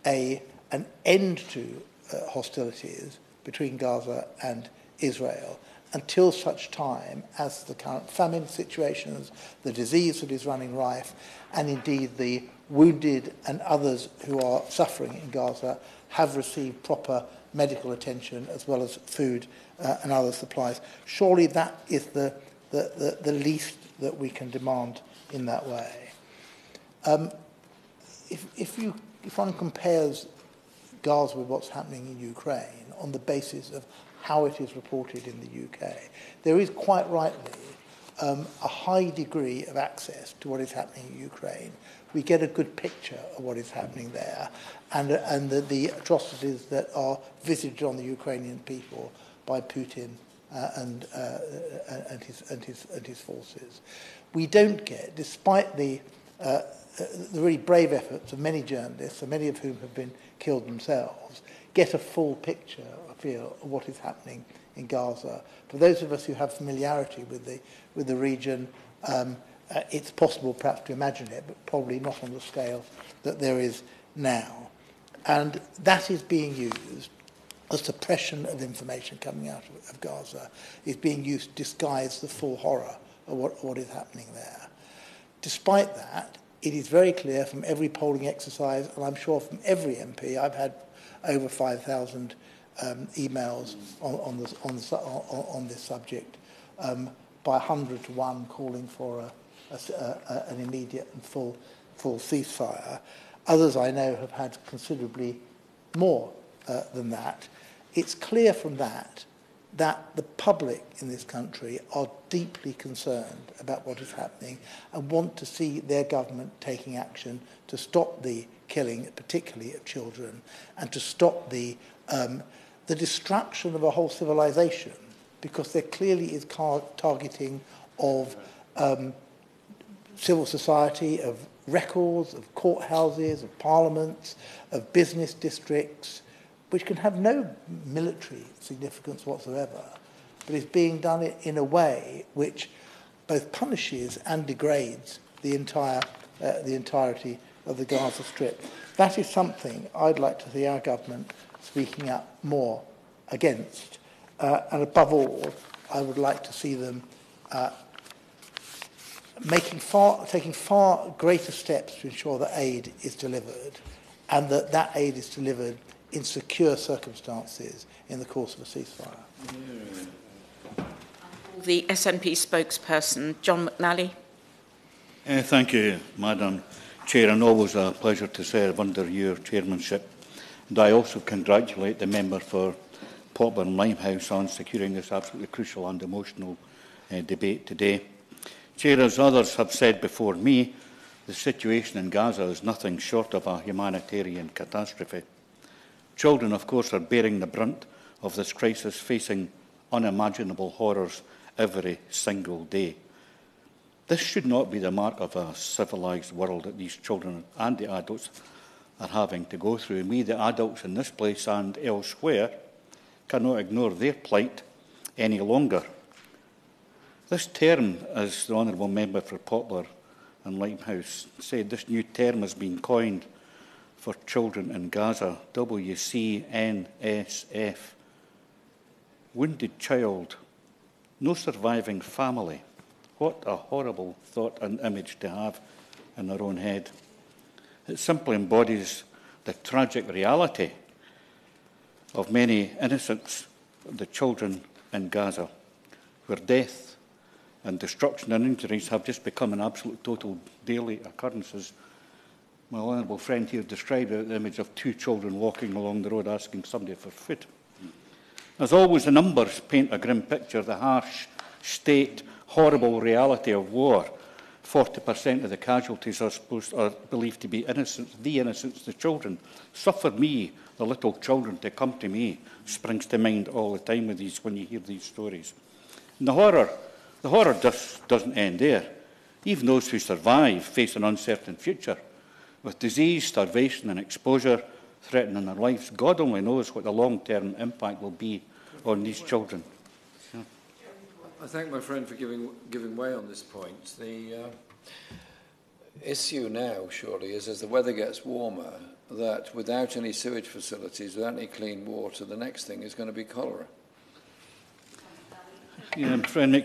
Speaker 6: an end to hostilities between Gaza and Israel until such time as the current famine situations, the disease that is running rife, and indeed the wounded and others who are suffering in Gaza have received proper medical attention as well as food and other supplies. Surely that is the least that we can demand in that way. If one compares Gaza with what's happening in Ukraine on the basis of how it is reported in the UK, there is quite rightly a high degree of access to what is happening in Ukraine. We get a good picture of what is happening there and the atrocities that are visaged on the Ukrainian people by Putin and his forces. We don't get, despite the really brave efforts of many journalists, and many of whom have been killed themselves, get a full picture, I feel, of what is happening in Gaza. For those of us who have familiarity with the region, it's possible perhaps to imagine it, but probably not on the scale that there is now. And that is being used, the suppression of information coming out of Gaza is being used to disguise the full horror of what is happening there. Despite that, it is very clear from every polling exercise, and I'm sure from every MP, I've had over 5,000 emails on this subject, by 100 to 1 calling for an immediate and full ceasefire. Others I know have had considerably more than that. It's clear from that the public in this country are deeply concerned about what is happening and want to see their government taking action to stop the killing, particularly of children, and to stop the destruction of a whole civilization, because there clearly is targeting of civil society, of records, of courthouses, of parliaments, of business districts, which can have no military significance whatsoever, but is being done in a way which both punishes and degrades the entirety of the Gaza Strip. That is something I'd like to see our government speaking up more against. And above all, I would like to see them taking far greater steps to ensure that aid is delivered, and that aid is delivered in secure circumstances in the course of a ceasefire.
Speaker 1: The SNP spokesperson, John McNally.
Speaker 7: Thank you, Madam Chair, and always a pleasure to serve under your chairmanship. And I also congratulate the member for Poplar and Limehouse on securing this absolutely crucial and emotional debate today. Chair, as others have said before me, the situation in Gaza is nothing short of a humanitarian catastrophe. Children, of course, are bearing the brunt of this crisis, facing unimaginable horrors every single day. This should not be the mark of a civilised world that these children and the adults are having to go through. And we, the adults in this place and elsewhere, cannot ignore their plight any longer. This term, as the Honourable Member for Poplar and Limehouse said, this new term has been coined for children in Gaza, WCNSF. Wounded child, no surviving family. What a horrible thought and image to have in their own head. It simply embodies the tragic reality of many innocents, the children in Gaza, where death and destruction and injuries have just become an absolute total daily occurrences. My honourable friend here described the image of two children walking along the road asking somebody for food. As always, the numbers paint a grim picture, the harsh state, horrible reality of war. 40% of the casualties are believed to be innocents, the children. Suffer me, the little children, to come to me, springs to mind all the time with these, when you hear these stories. And the horror just doesn't end there. Even those who survive face an uncertain future, with disease, starvation and exposure threatening their lives. God only knows what the long-term impact will be on these children. Yeah.
Speaker 4: I thank my friend for giving way on this point. The issue now, surely, is as the weather gets warmer, that without any sewage facilities, without any clean water, the next thing is going to be cholera.
Speaker 7: Yeah,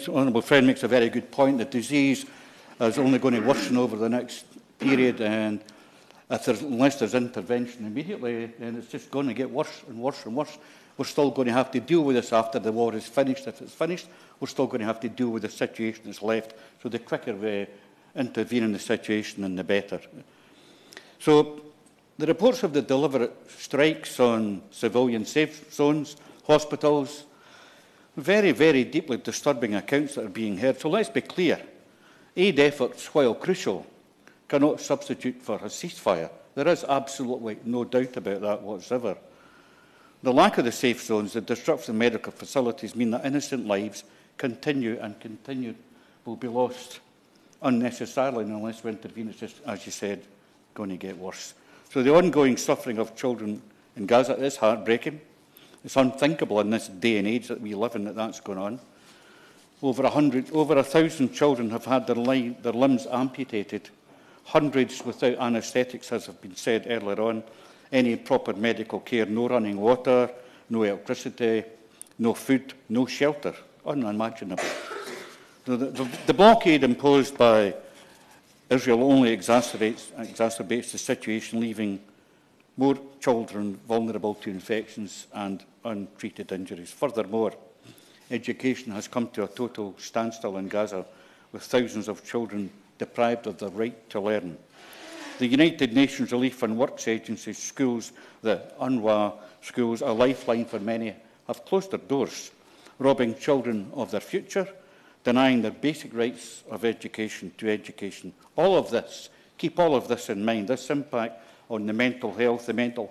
Speaker 7: honourable friend makes a very good point. The disease is only going to worsen over the next period, and unless there's intervention immediately, then it's just going to get worse and worse and worse. We're still going to have to deal with this after the war is finished. If it's finished, we're still going to have to deal with the situation that's left. So the quicker we intervene in the situation, then the better. So the reports of the deliberate strikes on civilian safe zones, hospitals, very, very deeply disturbing accounts that are being heard. So let's be clear. Aid efforts, while crucial, cannot substitute for a ceasefire. There is absolutely no doubt about that whatsoever. The lack of the safe zones, the destruction of medical facilities mean that innocent lives continue will be lost unnecessarily unless we intervene. It's just, as you said, going to get worse. So the ongoing suffering of children in Gaza is heartbreaking. It's unthinkable in this day and age that we live in that that's going on. Over 1,000 children have had their limbs amputated. Hundreds without anaesthetics, as has been said earlier on. Any proper medical care, no running water, no electricity, no food, no shelter. Unimaginable. The blockade imposed by Israel only exacerbates the situation, leaving more children vulnerable to infections and untreated injuries. Furthermore, education has come to a total standstill in Gaza, with thousands of children deprived of the right to learn. The United Nations Relief and Works Agency's schools, the UNRWA schools, a lifeline for many, have closed their doors, robbing children of their future, denying their basic rights of education to education. All of this, keep all of this in mind. This impact on the mental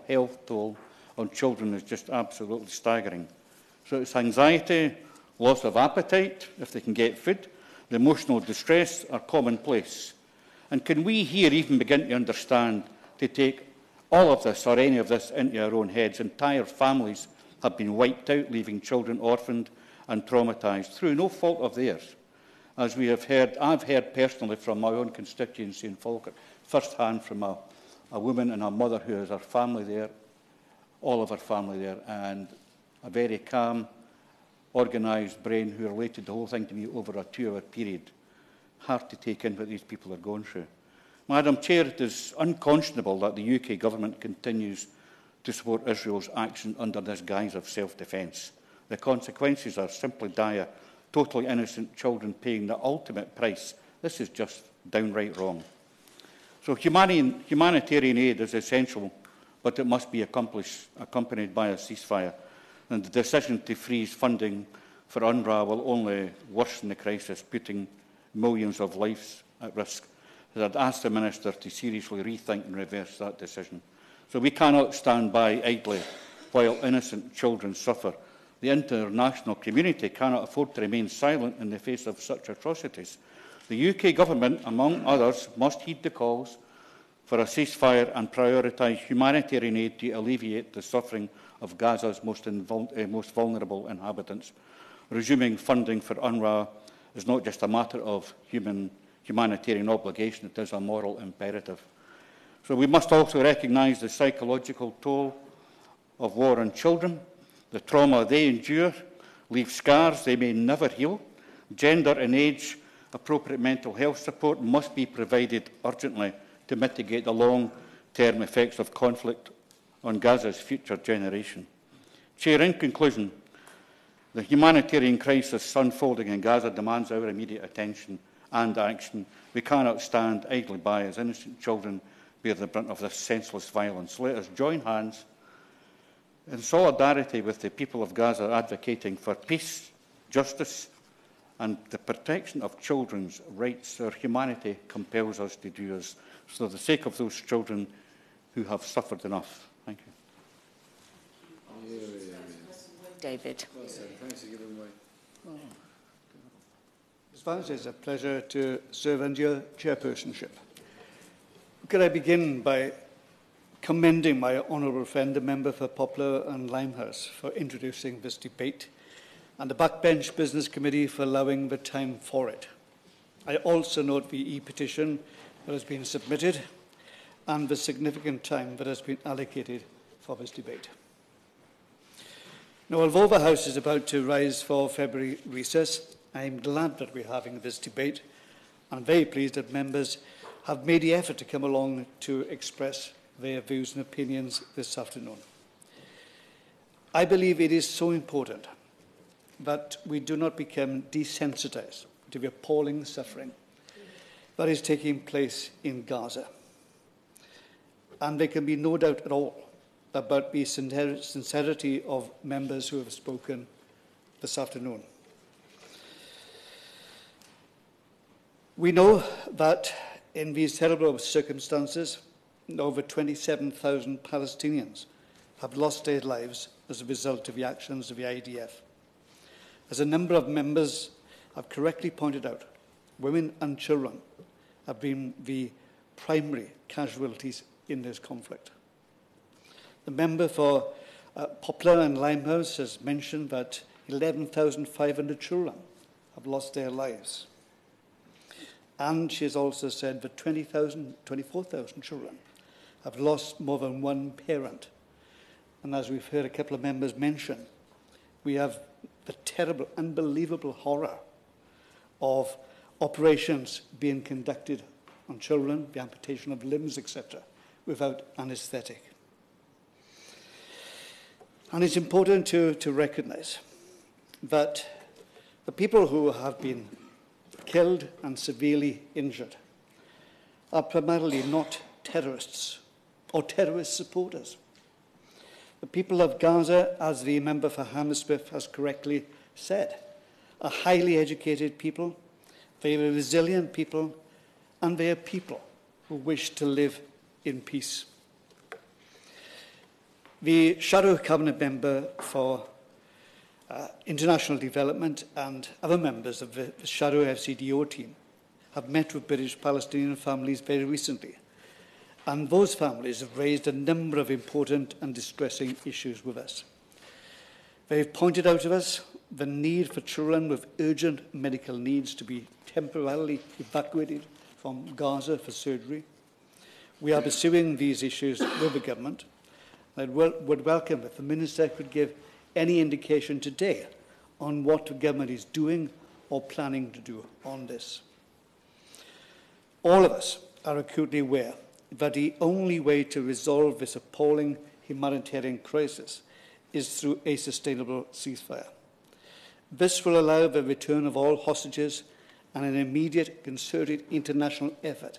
Speaker 7: health toll on children is just absolutely staggering. So it's anxiety, loss of appetite, if they can get food, the emotional distress are commonplace. And can we here even begin to understand, to take all of this or any of this into our own heads? Entire families have been wiped out, leaving children orphaned and traumatised through no fault of theirs. As we have heard, I've heard personally from my own constituency in Falkirk, first hand from a woman and her mother who has her family there, all of her family there, and a very calm, organised brain who related the whole thing to me over a 2-hour period. Hard to take in what these people are going through. Madam Chair, it is unconscionable that the UK government continues to support Israel's action under this guise of self-defence. The consequences are simply dire, totally innocent children paying the ultimate price. This is just downright wrong. So humanitarian aid is essential but it must be accompanied by a ceasefire. And the decision to freeze funding for UNRWA will only worsen the crisis, putting millions of lives at risk. I'd ask the Minister to seriously rethink and reverse that decision. So we cannot stand by idly while innocent children suffer. The international community cannot afford to remain silent in the face of such atrocities. The UK Government, among others, must heed the calls for a ceasefire and prioritise humanitarian aid to alleviate the suffering of Gaza's most vulnerable inhabitants. Resuming funding for UNRWA is not just a matter of humanitarian obligation, it is a moral imperative. So we must also recognise the psychological toll of war on children. The trauma they endure leaves scars they may never heal. Gender and age appropriate mental health support must be provided urgently to mitigate the long-term effects of conflict on Gaza's future generation. Chair, in conclusion, the humanitarian crisis unfolding in Gaza demands our immediate attention and action. We cannot stand idly by as innocent children bear the brunt of this senseless violence. Let us join hands in solidarity with the people of Gaza advocating for peace, justice and the protection of children's rights. Our humanity compels us to do this for the sake of those children who have suffered enough. Thank you.
Speaker 1: David.
Speaker 8: Ms Vance, it's a pleasure to serve under your chairpersonship. Could I begin by commending my honourable friend, the member for Poplar and Limehouse, for introducing this debate, and the Backbench Business Committee for allowing the time for it. I also note the e-petition that has been submitted and the significant time that has been allocated for this debate. Now, although the House is about to rise for February recess, I am glad that we're having this debate, and I'm very pleased that members have made the effort to come along to express their views and opinions this afternoon. I believe it is so important that we do not become desensitised to the appalling suffering that is taking place in Gaza. And there can be no doubt at all about the sincerity of members who have spoken this afternoon. We know that in these terrible circumstances, over 27,000 Palestinians have lost their lives as a result of the actions of the IDF. As a number of members have correctly pointed out, women and children have been the primary casualties in this conflict. The member for Poplar and Limehouse has mentioned that 11,500 children have lost their lives. And she has also said that 24,000 children have lost more than one parent. And as we've heard a couple of members mention, we have the terrible, unbelievable horror of operations being conducted on children, the amputation of limbs, etc., without anaesthetic. And it's important to recognise that the people who have been killed and severely injured are primarily not terrorists or terrorist supporters. The people of Gaza, as the member for Hammersmith has correctly said, are highly educated people, they are resilient people, and they are people who wish to live in peace. The Shadow Cabinet member for International Development and other members of the Shadow FCDO team have met with British Palestinian families very recently, and those families have raised a number of important and distressing issues with us. They have pointed out to us the need for children with urgent medical needs to be temporarily evacuated from Gaza for surgery. We are pursuing these issues with the government. I would welcome if the Minister could give any indication today on what the government is doing or planning to do on this. All of us are acutely aware that the only way to resolve this appalling humanitarian crisis is through a sustainable ceasefire. This will allow the return of all hostages and an immediate concerted international effort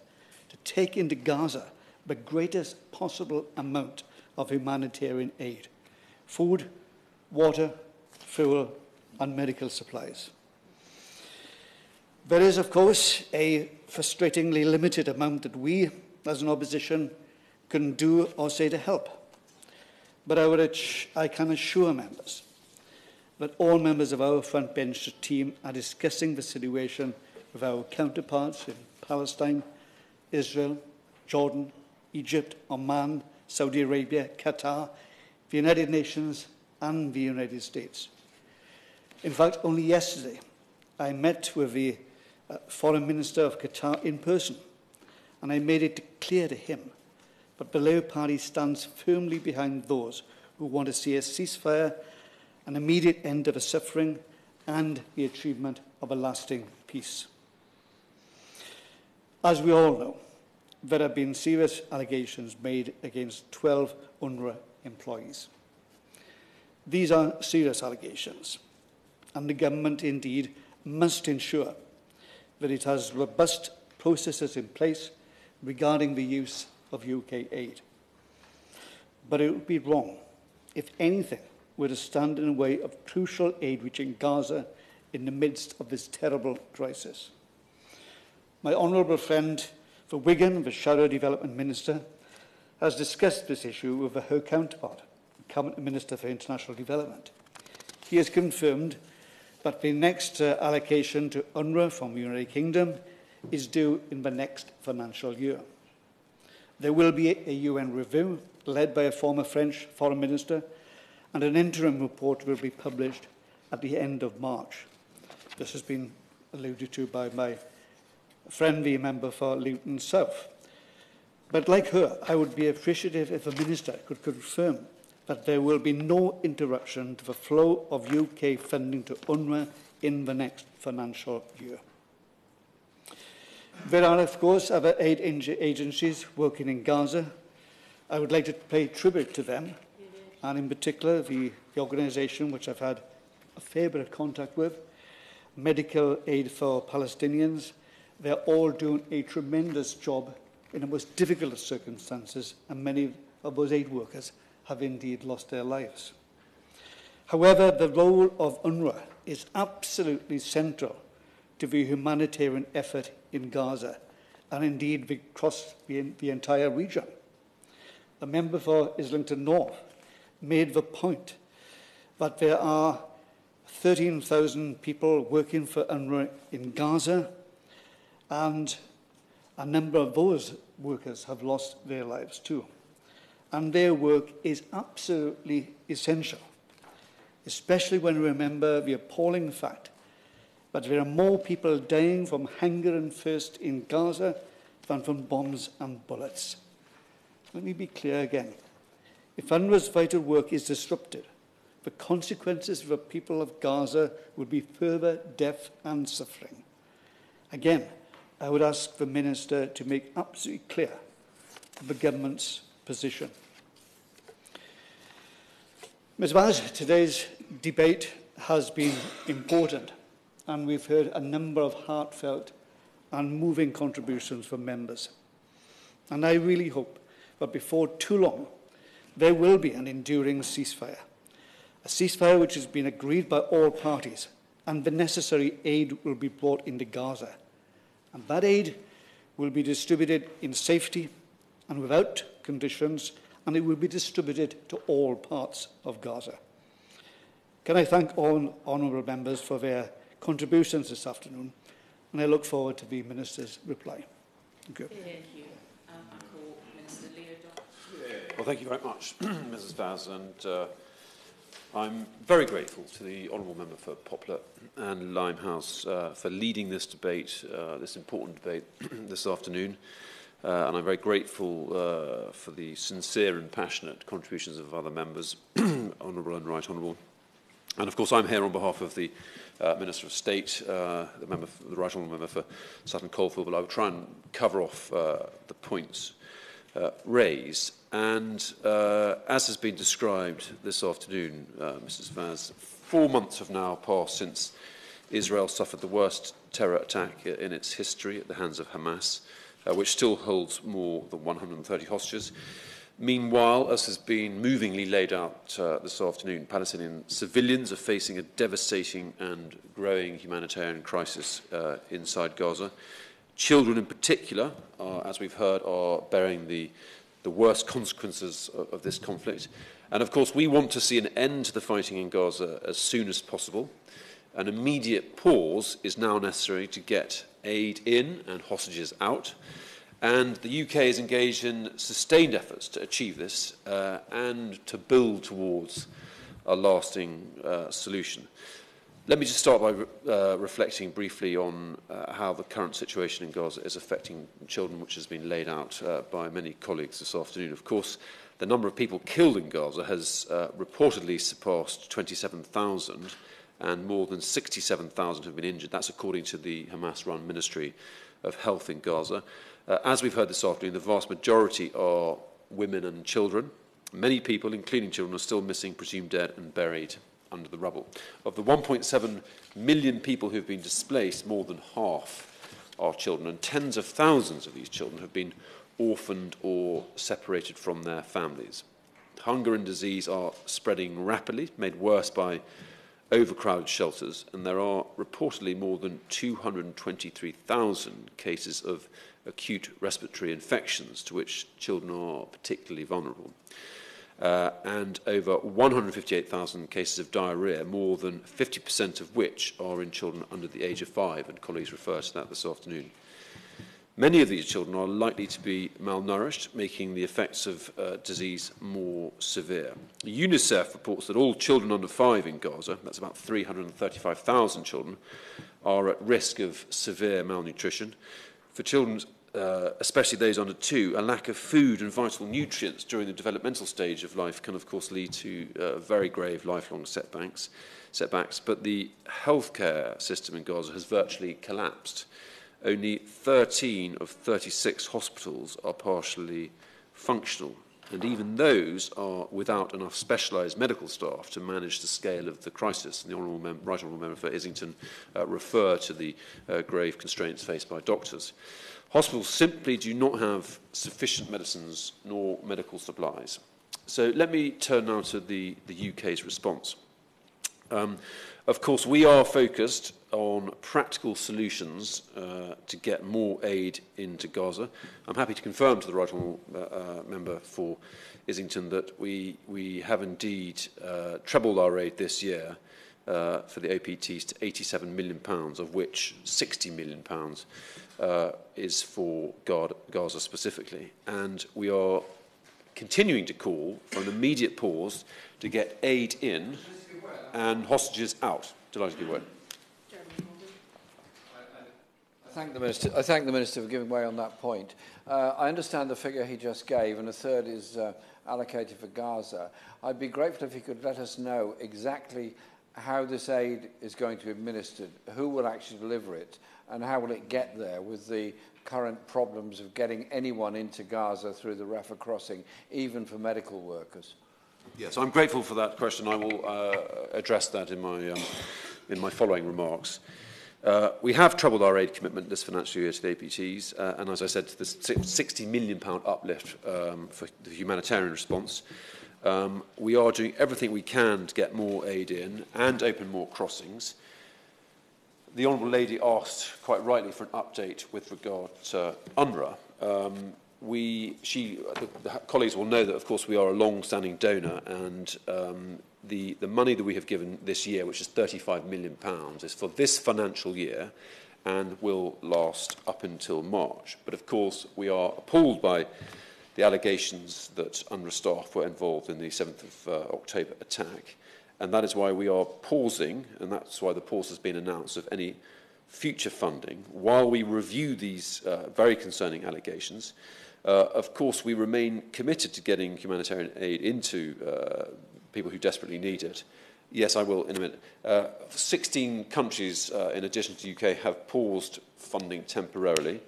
Speaker 8: to take into Gaza the greatest possible amount of humanitarian aid: food, water, fuel and medical supplies. There is, of course, a frustratingly limited amount that we, as an opposition, can do or say to help. But I can assure members that all members of our front bench team are discussing the situation with our counterparts in Palestine, Israel, Jordan, Egypt, Oman, Saudi Arabia, Qatar, the United Nations and the United States. In fact, only yesterday I met with the Foreign Minister of Qatar in person, and I made it clear to him that the Labour Party stands firmly behind those who want to see a ceasefire, an immediate end of the suffering and the achievement of a lasting peace. As we all know, there have been serious allegations made against 12 UNRWA employees. These are serious allegations, and the government indeed must ensure that it has robust processes in place regarding the use of UK aid. But it would be wrong if anything were to stand in the way of crucial aid reaching Gaza in the midst of this terrible crisis. My honourable friend for Wigan, the Shadow Development Minister, has discussed this issue with her counterpart, the Cabinet Minister for International Development. He has confirmed that the next allocation to UNRWA from the United Kingdom is due in the next financial year. There will be a UN review led by a former French foreign minister, and an interim report will be published at the end of March. This has been alluded to by my friend, the member for Luton South. But like her, I would be appreciative if a minister could confirm that there will be no interruption to the flow of UK funding to UNRWA in the next financial year. There are, of course, other aid agencies working in Gaza. I would like to pay tribute to them, and in particular the organisation which I've had a fair bit of contact with, Medical Aid for Palestinians. They're all doing a tremendous job in the most difficult of circumstances, and many of those aid workers have indeed lost their lives. However, the role of UNRWA is absolutely central to the humanitarian effort in Gaza, and indeed across the entire region. The member for Islington North made the point that there are 13,000 people working for UNRWA in Gaza, and a number of those workers have lost their lives too. And their work is absolutely essential, especially when we remember the appalling fact that there are more people dying from hunger and thirst in Gaza than from bombs and bullets. Let me be clear again. If UNRWA's vital work is disrupted, the consequences for the people of Gaza would be further death and suffering. Again, I would ask the Minister to make absolutely clear the government's position. Ms Vaz, today's debate has been important, and we've heard a number of heartfelt and moving contributions from members. And I really hope that before too long, there will be an enduring ceasefire, a ceasefire which has been agreed by all parties, and the necessary aid will be brought into Gaza. And that aid will be distributed in safety and without conditions, and it will be distributed to all parts of Gaza. Can I thank all honourable members for their contributions this afternoon, and I look forward to the Minister's reply. Thank you.
Speaker 1: Thank you. I call Minister Leo.
Speaker 9: Well, thank you very much, Mrs Vaz, and I'm very grateful to the Honourable Member for Poplar and Limehouse for leading this debate, this important debate this afternoon. And I'm very grateful for the sincere and passionate contributions of other members, Honourable and Right Honourable. And of course, I'm here on behalf of the Minister of State, the Right Honourable Member for Sutton Coldfield, but I will try and cover off the points raised. And as has been described this afternoon, Mrs Vaz, 4 months have now passed since Israel suffered the worst terror attack in its history at the hands of Hamas, which still holds more than 130 hostages. Meanwhile, as has been movingly laid out this afternoon, Palestinian civilians are facing a devastating and growing humanitarian crisis inside Gaza. Children in particular, as we've heard, are bearing the worst consequences of this conflict. And of course, we want to see an end to the fighting in Gaza as soon as possible. An immediate pause is now necessary to get aid in and hostages out. And the UK is engaged in sustained efforts to achieve this and to build towards a lasting solution. Let me just start by reflecting briefly on how the current situation in Gaza is affecting children, which has been laid out by many colleagues this afternoon. Of course, the number of people killed in Gaza has reportedly surpassed 27,000, and more than 67,000 have been injured. That's according to the Hamas-run Ministry of Health in Gaza. As we've heard this afternoon, the vast majority are women and children. Many people, including children, are still missing, presumed dead and buried under the rubble. Of the 1.7 million people who have been displaced, more than half are children, and tens of thousands of these children have been orphaned or separated from their families. Hunger and disease are spreading rapidly, made worse by overcrowded shelters, and there are reportedly more than 223,000 cases of acute respiratory infections to which children are particularly vulnerable. And over 158,000 cases of diarrhoea, more than 50% of which are in children under the age of 5, and colleagues refer to that this afternoon. Many of these children are likely to be malnourished, making the effects of disease more severe. UNICEF reports that all children under 5 in Gaza, that's about 335,000 children, are at risk of severe malnutrition. For children, especially those under 2, a lack of food and vital nutrients during the developmental stage of life can, of course, lead to very grave lifelong setbacks. But the healthcare system in Gaza has virtually collapsed. Only 13 of 36 hospitals are partially functional, and even those are without enough specialised medical staff to manage the scale of the crisis. And the Right Honourable Member for Islington referred to the grave constraints faced by doctors. Hospitals simply do not have sufficient medicines nor medical supplies. So let me turn now to the UK's response. Of course, we are focused on practical solutions to get more aid into Gaza. I'm happy to confirm to the Right Honourable Member for Islington that we have indeed trebled our aid this year for the OPTs to £87 million, of which £60 million is for Gaza specifically. And we are continuing to call for an immediate pause to get aid in and hostages out. Delighted to give way.
Speaker 4: I thank the Minister for giving way on that point. I understand the figure he just gave, and a third is allocated for Gaza. I'd be grateful if he could let us know exactly how this aid is going to be administered, who will actually deliver it, and how will it get there with the current problems of getting anyone into Gaza through the Rafah crossing, even for medical workers.
Speaker 9: Yes, I'm grateful for that question. I will address that in my following remarks. We have trebled our aid commitment this financial year to the APTs, and as I said, the £60 million uplift for the humanitarian response. We are doing everything we can to get more aid in and open more crossings. The Honourable Lady asked, quite rightly, for an update with regard to UNRWA. The colleagues will know that, of course, we are a long-standing donor, and the money that we have given this year, which is £35 million, is for this financial year and will last up until March. But, of course, we are appalled by the allegations that UNRWA staff were involved in the 7th of October attack. And that is why we are pausing, and that's why the pause has been announced, of any future funding while we review these very concerning allegations. Of course, we remain committed to getting humanitarian aid into people who desperately need it. Yes, I will in a minute. 16 countries, in addition to the UK, have paused funding temporarily,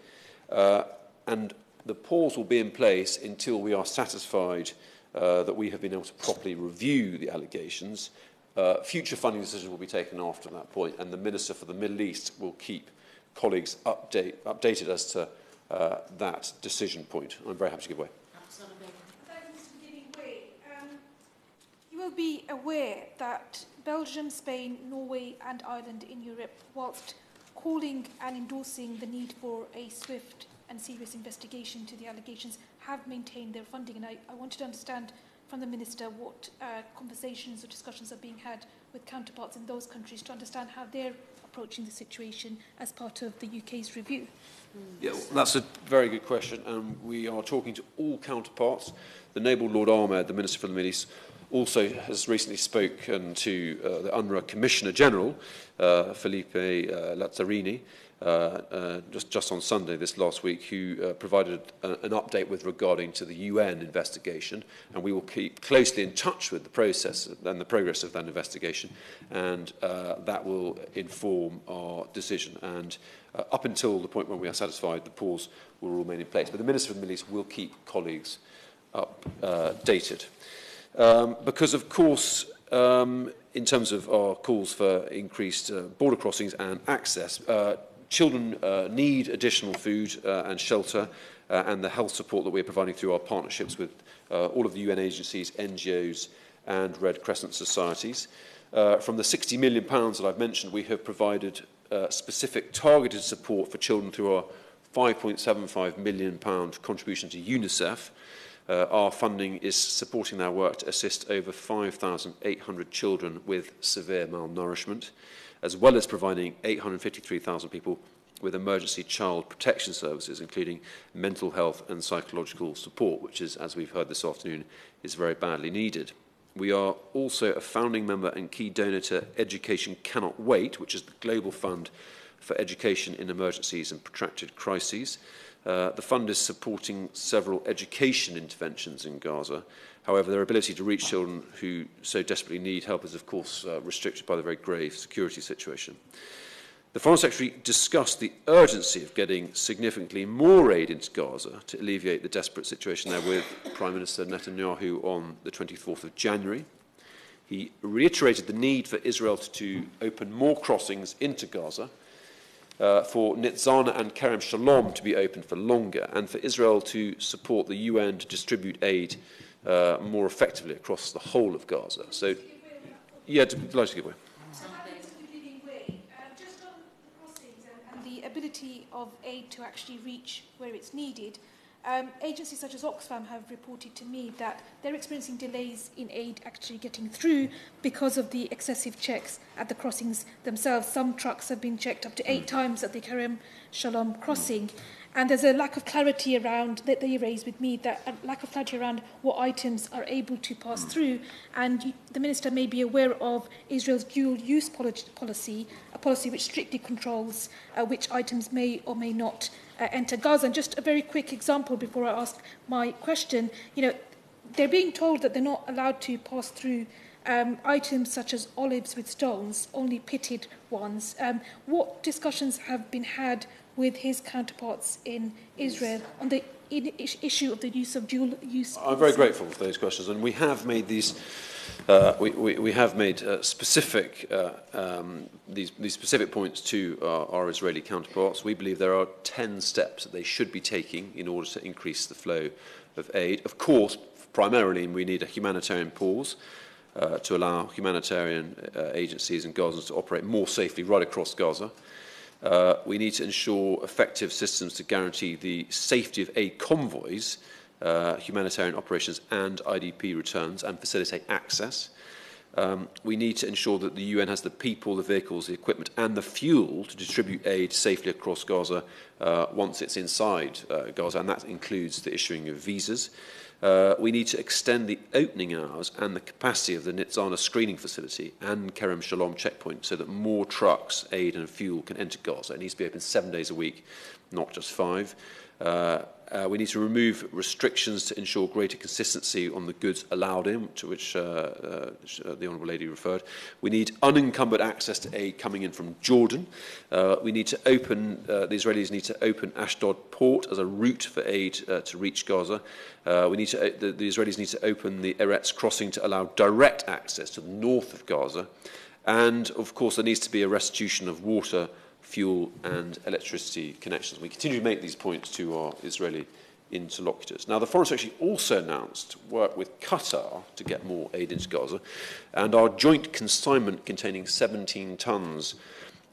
Speaker 9: and the pause will be in place until we are satisfied that we have been able to properly review the allegations. Future funding decisions will be taken after that point, and the Minister for the Middle East will keep colleagues updated as to that decision point. I'm very happy to give way.
Speaker 2: be aware that Belgium, Spain, Norway and Ireland in Europe, whilst calling and endorsing the need for a swift and serious investigation to the allegations, have maintained their funding. And I wanted to understand from the Minister what conversations or discussions are being had with counterparts in those countries to understand how they're approaching the situation as part of the UK's review.
Speaker 9: Yeah, well, that's a very good question, and we are talking to all counterparts. The Noble Lord Ahmed, the Minister for the Middle East, also has recently spoken to the UNRWA Commissioner General, Felipe Lazzarini, just on Sunday this last week, who provided an update with regarding to the UN investigation, and we will keep closely in touch with the process and the progress of that investigation, and that will inform our decision. And up until the point when we are satisfied, the pause will remain in place. But the Minister of the Middle East will keep colleagues updated. Because, of course, in terms of our calls for increased border crossings and access, children need additional food and shelter and the health support that we're providing through our partnerships with all of the UN agencies, NGOs and Red Crescent societies. From the £60 million that I've mentioned, we have provided specific targeted support for children through our £5.75 million contribution to UNICEF. Our funding is supporting their work to assist over 5,800 children with severe malnourishment, as well as providing 853,000 people with emergency child protection services, including mental health and psychological support, which is, as we've heard this afternoon, is very badly needed. We are also a founding member and key donor to Education Cannot Wait, which is the global fund for education in emergencies and protracted crises. The fund is supporting several education interventions in Gaza. However, their ability to reach children who so desperately need help is, of course, restricted by the very grave security situation. The Foreign Secretary discussed the urgency of getting significantly more aid into Gaza to alleviate the desperate situation there with Prime Minister Netanyahu on the 24th of January. He reiterated the need for Israel to open more crossings into Gaza, for Nitzana and Kerem Shalom to be open for longer, and for Israel to support the UN to distribute aid more effectively across the whole of Gaza. So, yeah, delighted to give way.
Speaker 2: Just on the crossings and the ability of aid to actually reach where it's needed, agencies such as Oxfam have reported to me that they're experiencing delays in aid actually getting through because of the excessive checks at the crossings themselves. Some trucks have been checked up to 8 times at the Kerem Shalom crossing. And there's a lack of clarity around, that they raised with me, that a lack of clarity around what items are able to pass through. And the Minister may be aware of Israel's dual-use policy, a policy which strictly controls which items may or may not enter Gaza. And just a very quick example before I ask my question, they're being told that they're not allowed to pass through items such as olives with stones, only pitted ones. What discussions have been had with his counterparts in Israel on the issue of the use of dual-use?
Speaker 9: I'm very grateful for those questions, and we have made these. We have made specific these specific points to our Israeli counterparts. We believe there are 10 steps that they should be taking in order to increase the flow of aid. Of course, primarily, we need a humanitarian pause to allow humanitarian agencies and Gazans to operate more safely right across Gaza. We need to ensure effective systems to guarantee the safety of aid convoys, humanitarian operations and IDP returns, and facilitate access. We need to ensure that the UN has the people, the vehicles, the equipment and the fuel to distribute aid safely across Gaza once it's inside Gaza, and that includes the issuing of visas. We need to extend the opening hours and the capacity of the Nitzana screening facility and Kerem Shalom checkpoint so that more trucks, aid and fuel can enter Gaza. It needs to be open 7 days a week, not just 5. We need to remove restrictions to ensure greater consistency on the goods allowed in, to which the Honourable Lady referred. We need unencumbered access to aid coming in from Jordan. We need to open, the Israelis need to open Ashdod port as a route for aid to reach Gaza. The Israelis need to open the Eretz crossing to allow direct access to the north of Gaza. And, of course, there needs to be a restitution of water, fuel and electricity connections. We continue to make these points to our Israeli interlocutors. Now, the Foreign Secretary also announced work with Qatar to get more aid into Gaza, and our joint consignment containing 17 tons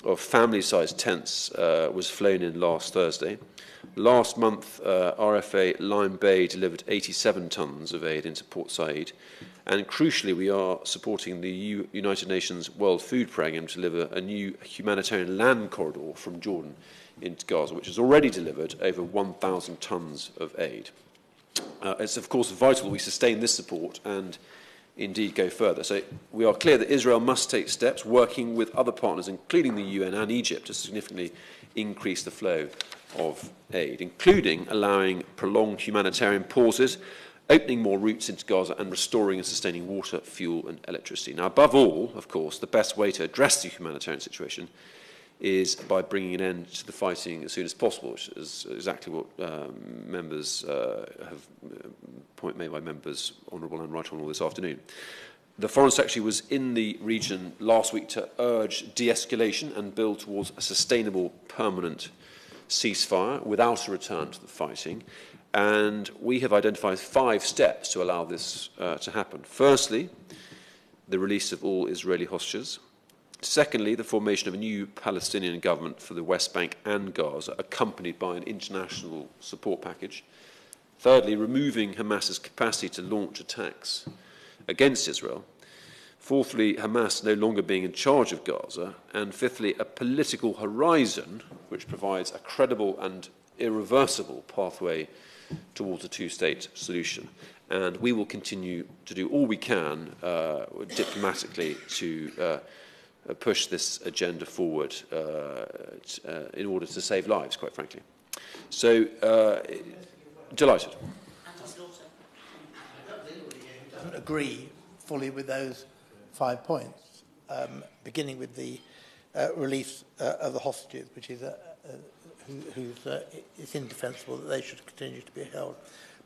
Speaker 9: of family-sized tents was flown in last Thursday. Last month, RFA Lime Bay delivered 87 tons of aid into Port Said, and crucially, we are supporting the United Nations World Food Programme to deliver a new humanitarian land corridor from Jordan into Gaza, which has already delivered over 1,000 tons of aid. It's, of course, vital we sustain this support and indeed go further. So we are clear that Israel must take steps, working with other partners, including the UN and Egypt, to significantly increase the flow of aid, including allowing prolonged humanitarian pauses, opening more routes into Gaza and restoring and sustaining water, fuel and electricity. Now, above all, of course, the best way to address the humanitarian situation is by bringing an end to the fighting as soon as possible, which is exactly what point made by members, Honourable and Right Honourable, this afternoon. The Foreign Secretary was in the region last week to urge de-escalation and build towards a sustainable, permanent ceasefire without a return to the fighting. And we have identified 5 steps to allow this to happen. Firstly, the release of all Israeli hostages. Secondly, the formation of a new Palestinian government for the West Bank and Gaza, accompanied by an international support package. Thirdly, removing Hamas's capacity to launch attacks against Israel. Fourthly, Hamas no longer being in charge of Gaza. And fifthly, a political horizon which provides a credible and irreversible pathway towards a two-state solution. And we will continue to do all we can diplomatically to push this agenda forward in order to save lives, quite frankly. So, delighted.
Speaker 6: Doesn't agree fully with those 5 points, beginning with the release of the hostages, which is it's indefensible that they should continue to be held.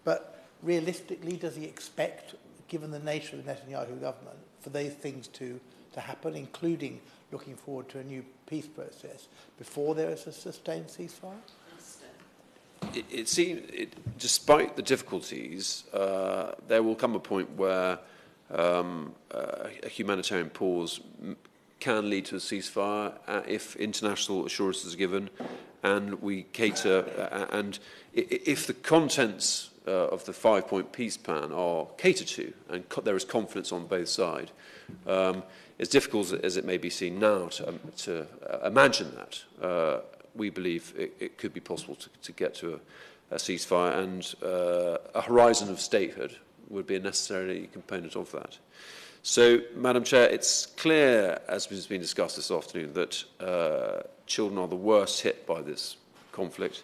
Speaker 6: But realistically, does he expect, given the nature of the Netanyahu government, for these things to happen, including looking forward to a new peace process, before there is a sustained ceasefire?
Speaker 9: It seems, despite the difficulties, there will come a point where a humanitarian pause can lead to a ceasefire if international assurances are given and we cater. And if the contents of the 5-point peace plan are catered to and there is confidence on both sides, as difficult as it may be seen now to imagine that, we believe it could be possible to get to a ceasefire, and a horizon of statehood would be a necessary component of that. So, Madam Chair, it's clear, as has been discussed this afternoon, that children are the worst hit by this conflict.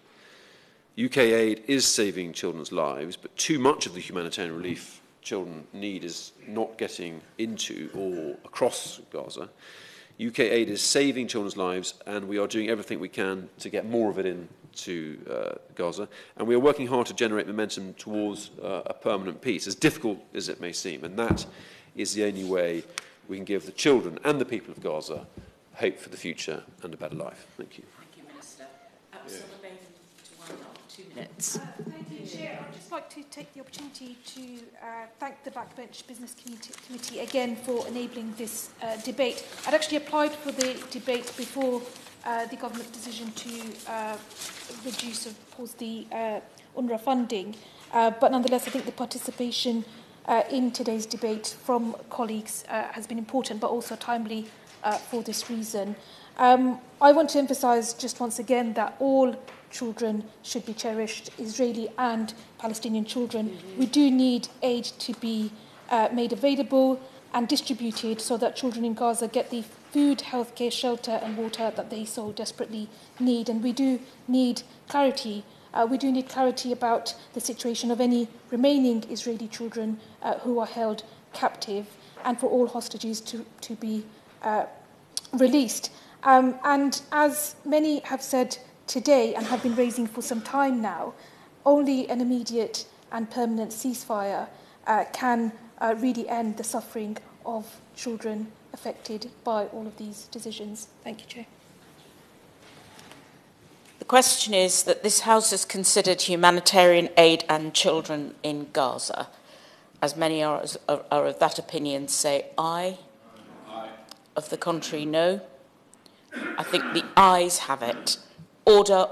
Speaker 9: UK aid is saving children's lives, but too much of the humanitarian relief children need is not getting into or across Gaza. UK aid is saving children's lives, and we are doing everything we can to get more of it into Gaza. And we are working hard to generate momentum towards a permanent peace, as difficult as it may seem. And that is the only way we can give the children and the people of Gaza hope for the future and a better life. Thank you.
Speaker 1: Thank you, Minister. To wind up, 2 minutes.
Speaker 2: Thank you, Chair. I'd just like to take the opportunity to thank the Backbench Business Committee again for enabling this debate. I'd actually applied for the debate before the government decision to reduce or pause the UNRWA funding, but nonetheless I think the participation in today's debate from colleagues has been important but also timely for this reason. I want to emphasise just once again that all children should be cherished, Israeli and Palestinian children. Mm-hmm. We do need aid to be made available and distributed so that children in Gaza get the food, healthcare, shelter and water that they so desperately need. And we do need clarity. We do need clarity about the situation of any remaining Israeli children who are held captive, and for all hostages to be released. And as many have said today and have been raising for some time now, only an immediate and permanent ceasefire can really end the suffering of children affected by all of these decisions. Thank you, Chair.
Speaker 1: The question is that this House has considered humanitarian aid and children in Gaza. As many are of that opinion, say aye. Aye. Of the contrary, no. I think the ayes have it. Order.